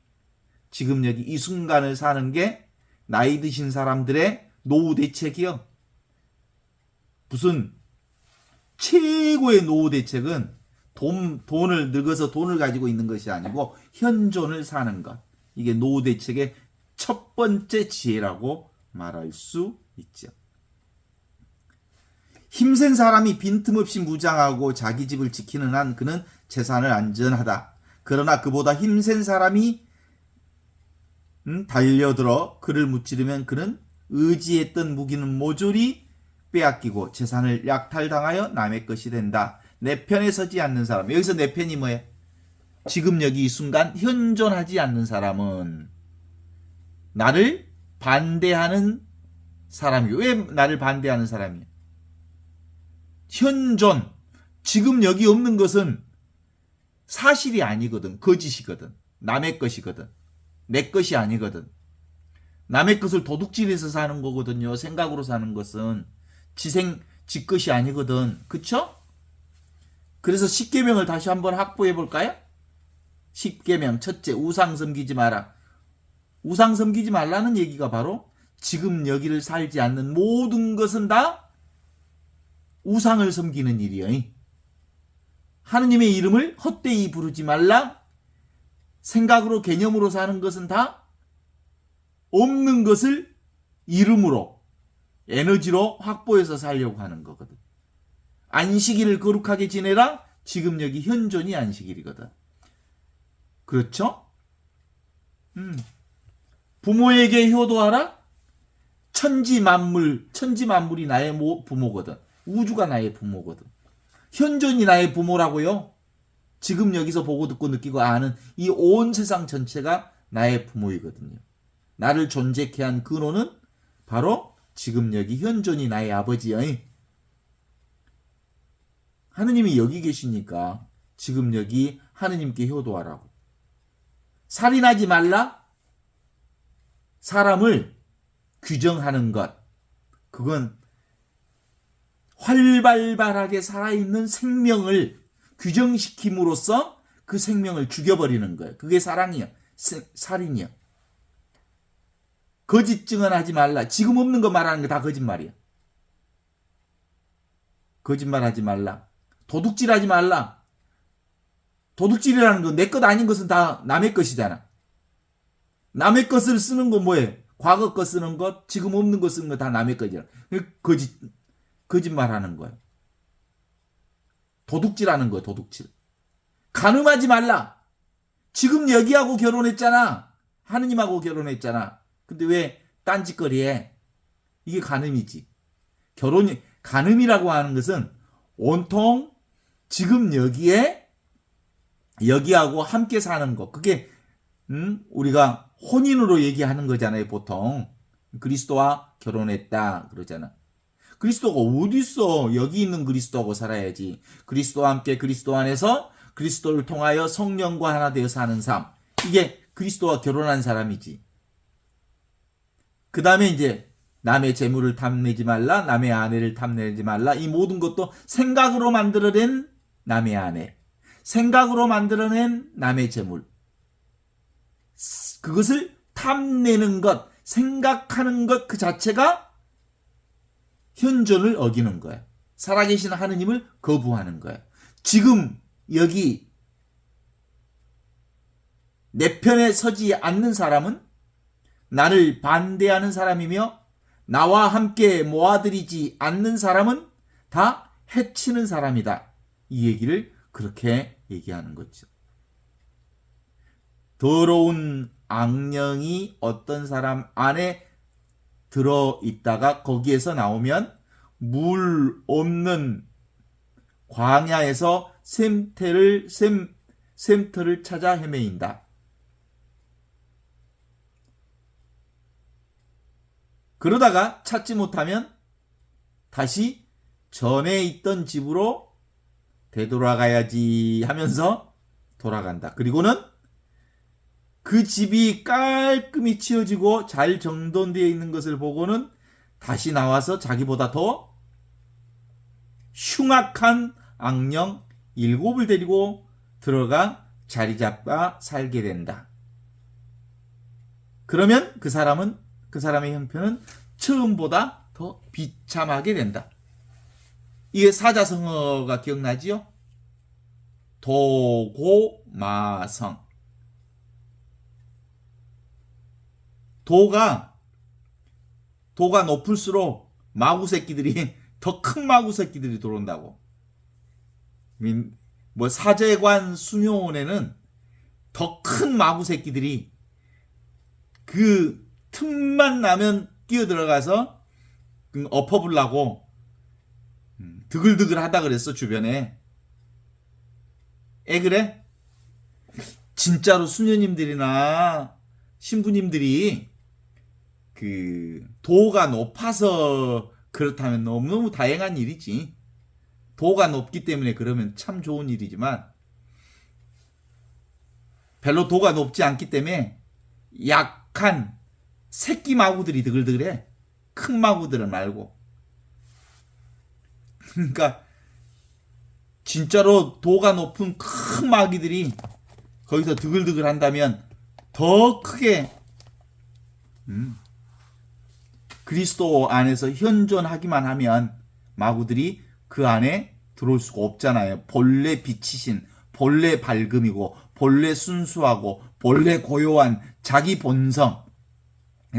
지금 여기 이 순간을 사는 게 나이 드신 사람들의 노후 대책이요. 무슨 최고의 노후 대책은 돈을 늙어서 돈을 가지고 있는 것이 아니고 현존을 사는 것. 이게 노후 대책의 첫 번째 지혜라고 말할 수 있죠. 힘센 사람이 빈틈없이 무장하고 자기 집을 지키는 한 그는 재산을 안전하다. 그러나 그보다 힘센 사람이 달려들어 그를 무찌르면 그는 의지했던 무기는 모조리 빼앗기고 재산을 약탈당하여 남의 것이 된다. 내 편에 서지 않는 사람. 여기서 내 편이 뭐예요? 지금 여기 이 순간 현존하지 않는 사람은 나를 반대하는 사람이에요. 왜 나를 반대하는 사람이에요? 현존. 지금 여기 없는 것은 사실이 아니거든. 거짓이거든. 남의 것이거든. 내 것이 아니거든. 남의 것을 도둑질해서 사는 거거든요. 생각으로 사는 것은 지 것이 아니거든. 그쵸? 그래서 10계명을 다시 한번 확보해 볼까요? 10계명 첫째, 우상 섬기지 마라. 우상 섬기지 말라는 얘기가 바로 지금 여기를 살지 않는 모든 것은 다 우상을 섬기는 일이에요. 하느님의 이름을 헛되이 부르지 말라. 생각으로 개념으로 사는 것은 다 없는 것을 이름으로 에너지로 확보해서 살려고 하는 거거든. 안식일을 거룩하게 지내라. 지금 여기 현존이 안식일이거든. 그렇죠? 부모에게 효도하라. 천지 만물이 나의 부모거든. 우주가 나의 부모거든. 현존이 나의 부모라고요. 지금 여기서 보고 듣고 느끼고 아는 이 온 세상 전체가 나의 부모이거든요. 나를 존재케 한 근원은 바로 지금 여기 현존이 나의 아버지야. 하느님이 여기 계시니까 지금 여기 하느님께 효도하라고. 살인하지 말라. 사람을 규정하는 것. 그건 활발하게 살아있는 생명을 규정시킴으로써 그 생명을 죽여버리는 거예요. 그게 사랑이야. 살인이야. 거짓 증언하지 말라. 지금 없는 거 말하는 게 다 거짓말이야. 거짓말하지 말라. 도둑질하지 말라. 도둑질이라는 건 내 것 아닌 것은 다 남의 것이잖아. 남의 것을 쓰는 건 뭐예요? 과거 것 쓰는 것, 지금 없는 것 쓰는 거 다 남의 것이잖아. 거짓말하는 거예요. 도둑질하는 거예요. 도둑질. 간음하지 말라. 지금 여기하고 결혼했잖아. 하느님하고 결혼했잖아. 근데 왜 딴짓거리해? 이게 간음이지. 간음이라고 하는 것은 온통 지금 여기하고 함께 사는 것. 그게 우리가 혼인으로 얘기하는 거잖아요. 보통 그리스도와 결혼했다 그러잖아. 그리스도가 어디 있어? 여기 있는 그리스도하고 살아야지. 그리스도와 함께 그리스도 안에서 그리스도를 통하여 성령과 하나 되어 사는 삶. 이게 그리스도와 결혼한 사람이지. 그 다음에 이제 남의 재물을 탐내지 말라. 남의 아내를 탐내지 말라. 이 모든 것도 생각으로 만들어낸 남의 아내. 생각으로 만들어낸 남의 재물. 그것을 탐내는 것, 생각하는 것 그 자체가 현존을 어기는 거야. 살아계신 하느님을 거부하는 거야. 지금 여기 내 편에 서지 않는 사람은 나를 반대하는 사람이며 나와 함께 모아들이지 않는 사람은 다 해치는 사람이다. 이 얘기를 그렇게 얘기하는 거죠. 더러운 악령이 어떤 사람 안에 들어있다가 거기에서 나오면 물 없는 광야에서 샘터를 찾아 헤매인다. 그러다가 찾지 못하면 다시 전에 있던 집으로 되돌아가야지 하면서 돌아간다. 그리고는 그 집이 깔끔히 치워지고 잘 정돈되어 있는 것을 보고는 다시 나와서 자기보다 더 흉악한 악령 7을 데리고 들어가 자리 잡아 살게 된다. 그러면 그 사람의 형편은 처음보다 더 비참하게 된다. 이게 사자성어가 기억나지요? 도고마성. 도가 높을수록 마구 새끼들이 더 큰 마구 새끼들이 들어온다고. 뭐 사제관 수녀원에는 더 큰 마구 새끼들이 그 틈만 나면 뛰어들어가서 엎어보려고 드글드글 하다 그랬어. 주변에 그래? 진짜로 수녀님들이나 신부님들이 그 도가 높아서 그렇다면 너무너무 다행한 일이지. 도가 높기 때문에 그러면 참 좋은 일이지만 별로 도가 높지 않기 때문에 약한 새끼 마구들이 드글드글해. 큰 마구들은 말고. 그러니까 진짜로 도가 높은 큰 마귀들이 거기서 드글드글 한다면 더 크게 그리스도 안에서 현존하기만 하면 마구들이 그 안에 들어올 수가 없잖아요. 본래 빛이신, 본래 밝음이고, 본래 순수하고, 본래 고요한 자기 본성을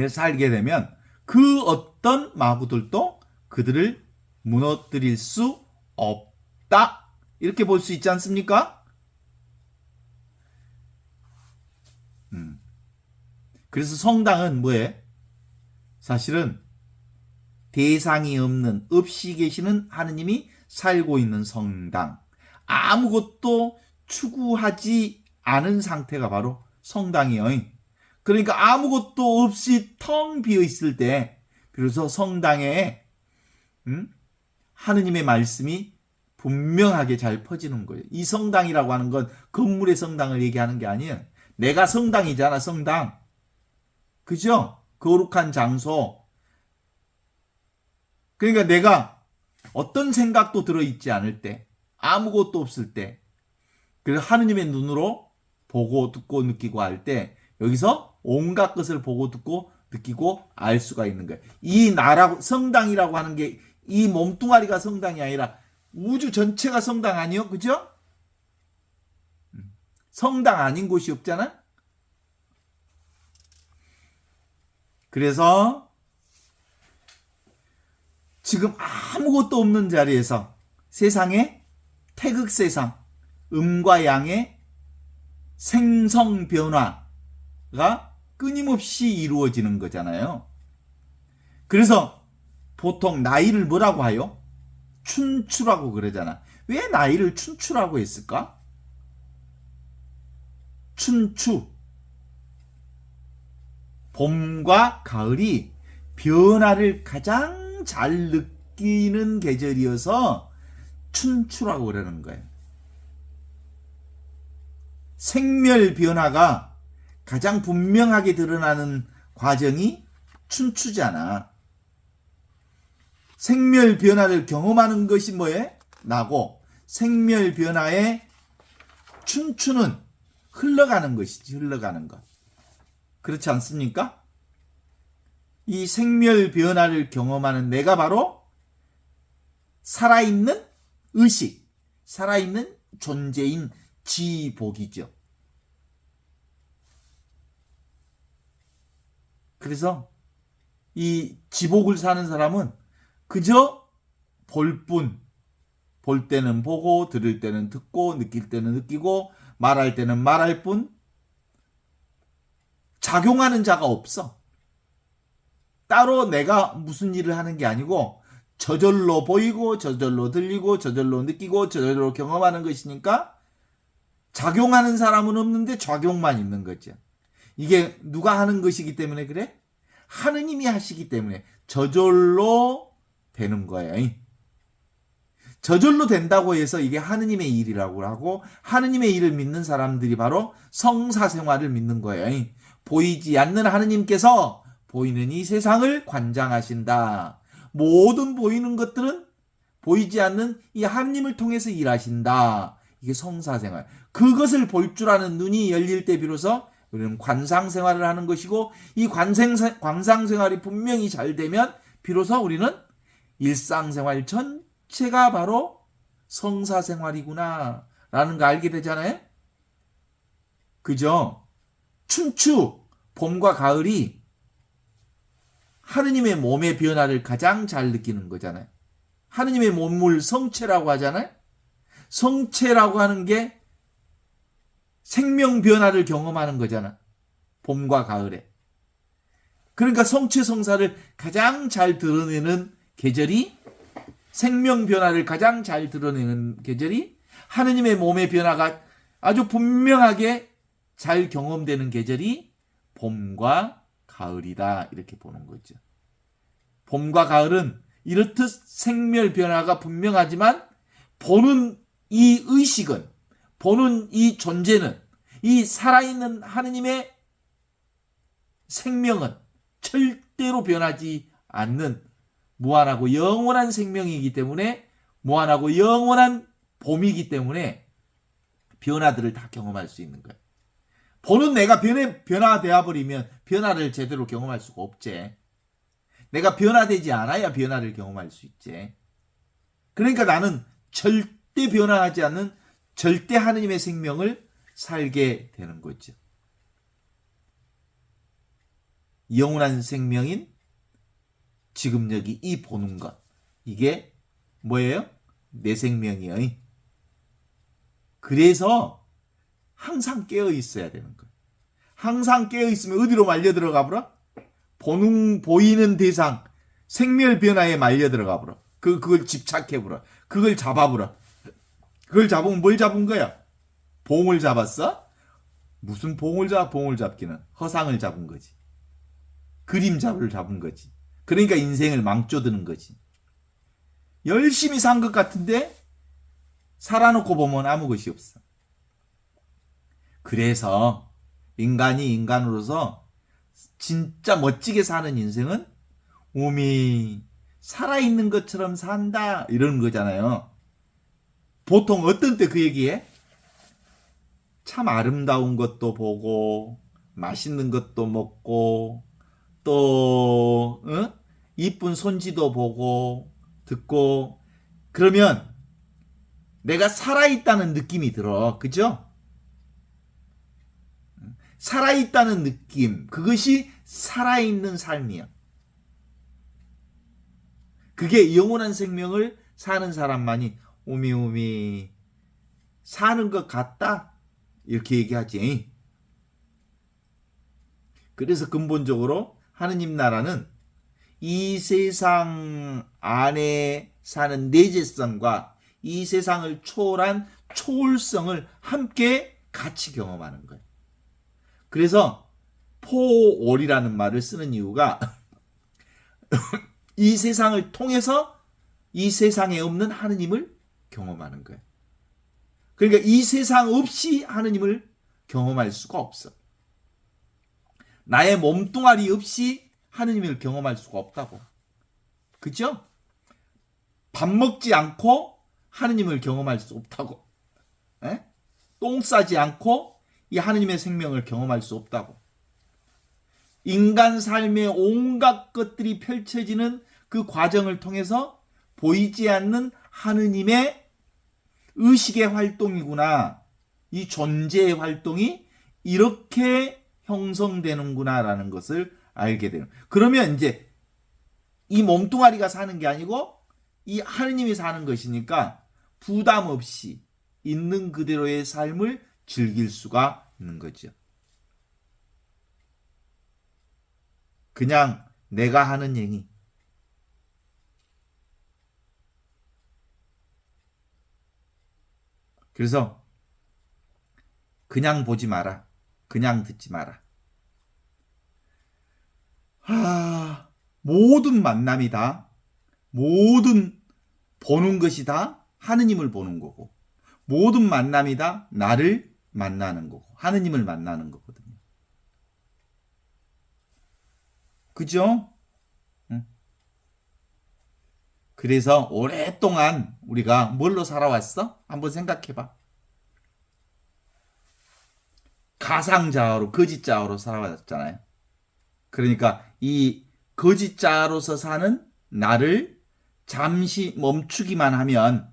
살게 되면 그 어떤 마구들도 그들을 무너뜨릴 수 없다. 이렇게 볼 수 있지 않습니까? 그래서 성당은 뭐예요? 사실은 대상이 없는, 없이 계시는 하느님이 살고 있는 성당, 아무것도 추구하지 않은 상태가 바로 성당이에요. 그러니까 아무것도 없이 텅 비어 있을 때 비로소 성당에 하느님의 말씀이 분명하게 잘 퍼지는 거예요. 이 성당이라고 하는 건 건물의 성당을 얘기하는 게 아니에요. 내가 성당이잖아, 성당. 그죠? 거룩한 장소. 그러니까 내가 어떤 생각도 들어있지 않을 때, 아무것도 없을 때, 그래서 하느님의 눈으로 보고 듣고 느끼고 할 때, 여기서 온갖 것을 보고 듣고 느끼고 알 수가 있는 거예요. 이 나라, 성당이라고 하는 게 이 몸뚱아리가 성당이 아니라 우주 전체가 성당 아니요? 그죠? 성당 아닌 곳이 없잖아? 그래서 지금 아무것도 없는 자리에서 세상에 태극세상, 음과 양의 생성 변화가 끊임없이 이루어지는 거잖아요. 그래서 보통 나이를 뭐라고 하요? 춘추라고 그러잖아. 왜 나이를 춘추라고 했을까? 춘추. 봄과 가을이 변화를 가장 잘 느끼는 계절이어서 춘추라고 그러는 거예요. 생멸 변화가 가장 분명하게 드러나는 과정이 춘추잖아. 생멸 변화를 경험하는 것이 뭐예요? 나고, 생멸 변화의 춘추는 흘러가는 것이지, 흘러가는 것. 그렇지 않습니까? 이 생멸 변화를 경험하는 내가 바로 살아있는 의식, 살아있는 존재인 지복이죠. 그래서 이 지복을 사는 사람은 그저 볼 뿐, 볼 때는 보고, 들을 때는 듣고, 느낄 때는 느끼고, 말할 때는 말할 뿐, 작용하는 자가 없어. 따로 내가 무슨 일을 하는 게 아니고 저절로 보이고 저절로 들리고 저절로 느끼고 저절로 경험하는 것이니까 작용하는 사람은 없는데 작용만 있는 거죠. 이게 누가 하는 것이기 때문에 그래? 하느님이 하시기 때문에 저절로 되는 거예요. 저절로 된다고 해서 이게 하느님의 일이라고 하고 하느님의 일을 믿는 사람들이 바로 성사생활을 믿는 거예요. 보이지 않는 하느님께서 보이는 이 세상을 관장하신다. 모든 보이는 것들은 보이지 않는 이 하느님을 통해서 일하신다. 이게 성사생활. 그것을 볼 줄 아는 눈이 열릴 때 비로소 우리는 관상생활을 하는 것이고 이 관상생활이 분명히 잘 되면 비로소 우리는 일상생활 전체가 바로 성사생활이구나 라는 거 알게 되잖아요. 그죠? 춘추, 봄과 가을이 하느님의 몸의 변화를 가장 잘 느끼는 거잖아요. 하느님의 몸을 성체라고 하잖아요. 성체라고 하는 게 생명 변화를 경험하는 거잖아. 봄과 가을에. 그러니까 성체 성사를 가장 잘 드러내는 계절이 생명 변화를 가장 잘 드러내는 계절이 하느님의 몸의 변화가 아주 분명하게 잘 경험되는 계절이 봄과 가을이다. 이렇게 보는 거죠. 봄과 가을은 이렇듯 생멸 변화가 분명하지만 보는 이 의식은, 보는 이 존재는, 이 살아있는 하느님의 생명은 절대로 변하지 않는 무한하고 영원한 생명이기 때문에 무한하고 영원한 봄이기 때문에 변화들을 다 경험할 수 있는 거예요. 보는 내가 변화되어 버리면 변화를 제대로 경험할 수가 없지. 내가 변화되지 않아야 변화를 경험할 수 있지. 그러니까 나는 절대 변화하지 않는 절대 하느님의 생명을 살게 되는 거죠. 영원한 생명인 지금 여기 이 보는 것, 이게 뭐예요? 내 생명이요. 그래서 항상 깨어 있어야 되는 거예요. 항상 깨어 있으면 어디로 말려 들어가 버려? 보이는 대상, 생멸 변화에 말려 들어가 버려. 그걸 집착해 버려. 그걸 잡아 버려. 그걸 잡으면 뭘 잡은 거야? 봉을 잡았어? 무슨 봉을 잡기는 허상을 잡은 거지. 그림자를 잡은 거지. 그러니까 인생을 망쳐드는 거지. 열심히 산 것 같은데 살아놓고 보면 아무 것이 없어. 그래서 인간이 인간으로서 진짜 멋지게 사는 인생은 몸이 살아있는 것처럼 산다 이러는 거잖아요. 보통 어떤 때 그 얘기해? 참 아름다운 것도 보고 맛있는 것도 먹고 또 이쁜 손지도 보고 듣고 그러면 내가 살아있다는 느낌이 들어. 그죠? 살아있다는 느낌, 그것이 살아있는 삶이야. 그게 영원한 생명을 사는 사람만이 오미오미 사는 것 같다 이렇게 얘기하지. 그래서 근본적으로 하느님 나라는 이 세상 안에 사는 내재성과 이 세상을 초월한 초월성을 함께 같이 경험하는 거예요. 그래서 포월이라는 말을 쓰는 이유가 이 세상을 통해서 이 세상에 없는 하느님을 경험하는 거예요. 그러니까 이 세상 없이 하느님을 경험할 수가 없어. 나의 몸뚱아리 없이 하느님을 경험할 수가 없다고. 그죠? 밥 먹지 않고 하느님을 경험할 수 없다고. 에? 똥 싸지 않고 이 하느님의 생명을 경험할 수 없다고. 인간 삶의 온갖 것들이 펼쳐지는 그 과정을 통해서 보이지 않는 하느님의 의식의 활동이구나. 이 존재의 활동이 이렇게 형성되는구나라는 것을 알게 되는. 그러면 이제 이 몸뚱아리가 사는 게 아니고 이 하느님이 사는 것이니까 부담 없이 있는 그대로의 삶을 즐길 수가 있는 거죠. 그냥 내가 하는 행위. 그래서 그냥 보지 마라. 그냥 듣지 마라. 모든 만남이 다, 모든 보는 것이 다 하느님을 보는 거고, 모든 만남이 다 나를 만나는 거고, 하느님을 만나는 거거든요. 그죠? 응. 그래서 오랫동안 우리가 뭘로 살아왔어? 한번 생각해봐. 가상자아로, 거짓자아로 살아왔잖아요. 그러니까 이 거짓자아로서 사는 나를 잠시 멈추기만 하면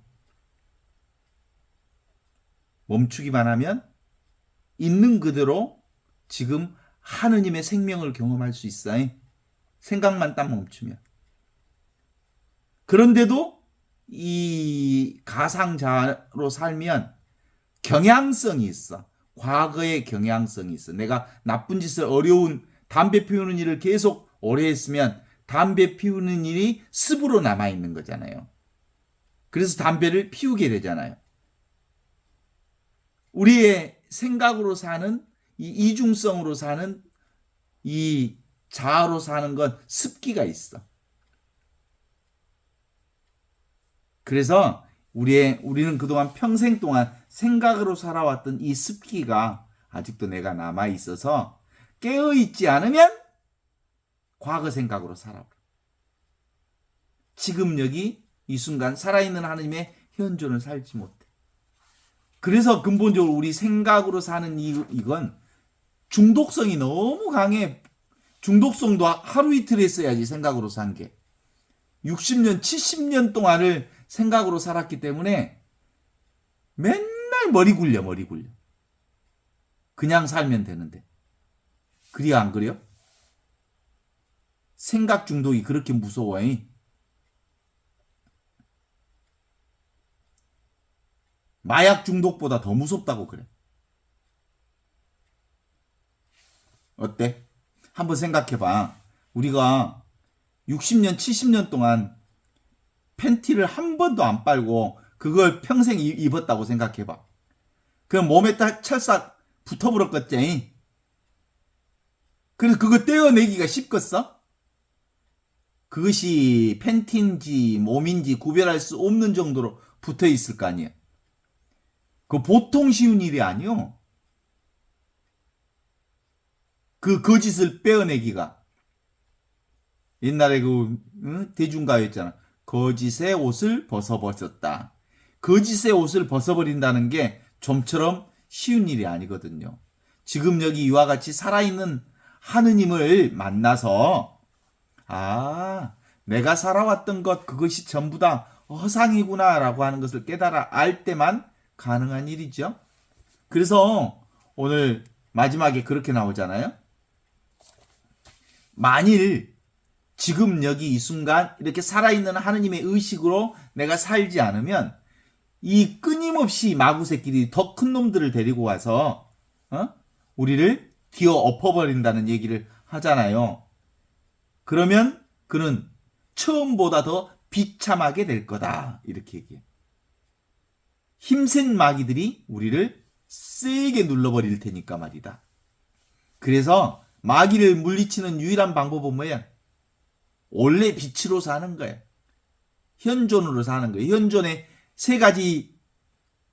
있는 그대로 지금 하느님의 생명을 경험할 수 있어요. 생각만 딱 멈추면. 그런데도 이 가상자로 살면 경향성이 있어. 과거의 경향성이 있어. 내가 나쁜 짓을 어려운 담배 피우는 일을 계속 오래 했으면 담배 피우는 일이 습으로 남아있는 거잖아요. 그래서 담배를 피우게 되잖아요. 우리의 생각으로 사는 이 이중성으로 사는 이 자아로 사는 건 습기가 있어. 그래서 우리는 그동안 평생 동안 생각으로 살아왔던 이 습기가 아직도 내가 남아있어서 깨어있지 않으면 과거 생각으로 살아버려. 지금 여기 이 순간 살아있는 하나님의 현존을 살지 못해. 그래서 근본적으로 우리 생각으로 사는 이건 중독성이 너무 강해. 중독성도 하루 이틀 했어야지 생각으로 산 게. 60년, 70년 동안을 생각으로 살았기 때문에 맨날 머리 굴려. 그냥 살면 되는데. 그리 안 그려? 생각 중독이 그렇게 무서워. 마약 중독보다 더 무섭다고 그래. 어때? 한번 생각해봐. 우리가 60년, 70년 동안 팬티를 한 번도 안 빨고 그걸 평생 입었다고 생각해봐. 그럼 몸에 딱 찰싹 붙어버렸겠지? 그래서 그거 떼어내기가 쉽겠어? 그것이 팬티인지 몸인지 구별할 수 없는 정도로 붙어 있을 거 아니야. 그 보통 쉬운 일이 아니요. 그 거짓을 빼어내기가. 옛날에 대중가요였잖아. 거짓의 옷을 벗어버렸다. 거짓의 옷을 벗어버린다는 게 좀처럼 쉬운 일이 아니거든요. 지금 여기 이와 같이 살아있는 하느님을 만나서 내가 살아왔던 것 그것이 전부 다 허상이구나 라고 하는 것을 깨달아 알 때만 가능한 일이죠. 그래서 오늘 마지막에 그렇게 나오잖아요. 만일 지금 여기 이 순간 이렇게 살아있는 하느님의 의식으로 내가 살지 않으면 이 끊임없이 마구새끼리 더 큰 놈들을 데리고 와서 우리를 뒤어 엎어버린다는 얘기를 하잖아요. 그러면 그는 처음보다 더 비참하게 될 거다. 이렇게 얘기해요. 힘센 마귀들이 우리를 세게 눌러버릴 테니까 말이다. 그래서 마귀를 물리치는 유일한 방법은 뭐야? 원래 빛으로 사는 거야. 현존으로 사는 거야. 현존의 세 가지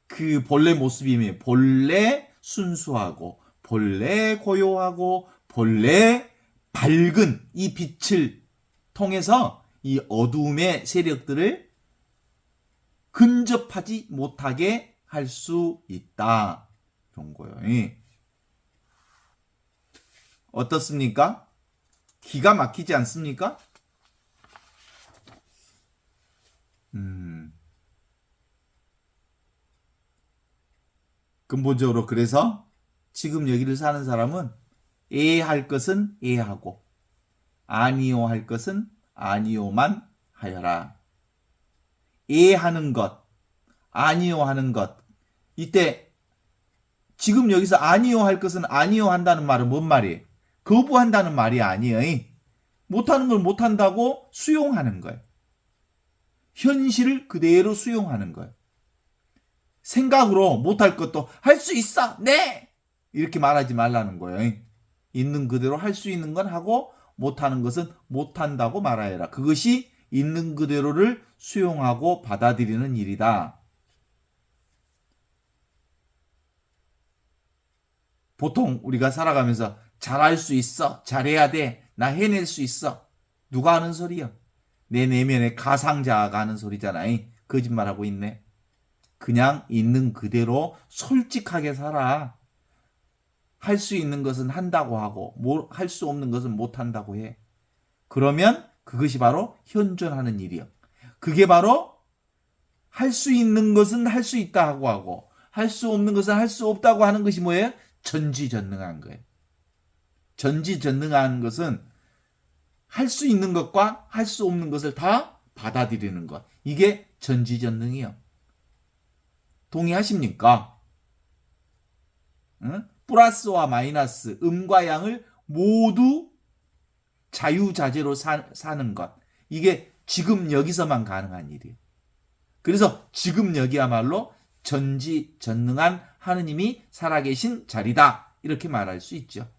그 본래 모습이면 본래 순수하고 본래 고요하고 본래 밝은 이 빛을 통해서 이 어두움의 세력들을 근접하지 못하게 할 수 있다. 이런 거예요. 어떻습니까? 기가 막히지 않습니까? 근본적으로 그래서 지금 여기를 사는 사람은 애할 것은 애하고 아니요 할 것은 아니요만 하여라. 애하는 것, 아니요 하는 것. 이때 지금 여기서 아니요 할 것은 아니요 한다는 말은 뭔 말이에요? 거부한다는 말이 아니에요. 못하는 걸 못한다고 수용하는 거예요. 현실을 그대로 수용하는 거예요. 생각으로 못할 것도 할 수 있어. 네. 이렇게 말하지 말라는 거예요. 있는 그대로 할 수 있는 건 하고 못하는 것은 못한다고 말하여라. 그것이 있는 그대로를 수용하고 받아들이는 일이다. 보통 우리가 살아가면서 잘할 수 있어. 잘해야 돼. 나 해낼 수 있어. 누가 하는 소리야? 내 내면의 가상자아가 하는 소리잖아. 거짓말하고 있네. 그냥 있는 그대로 솔직하게 살아. 할 수 있는 것은 한다고 하고 할 수 없는 것은 못한다고 해. 그러면 그것이 바로 현존하는 일이야. 그게 바로 할 수 있는 것은 할 수 있다고 하고 할 수 없는 것은 할 수 없다고 하는 것이 뭐예요? 전지전능한 거예요. 전지전능한 것은 할 수 있는 것과 할 수 없는 것을 다 받아들이는 것. 이게 전지전능이요. 동의하십니까? 응? 플러스와 마이너스, 음과 양을 모두 자유자재로 사는 것. 이게 지금 여기서만 가능한 일이에요. 그래서 지금 여기야말로 전지전능한 하느님이 살아계신 자리다. 이렇게 말할 수 있죠.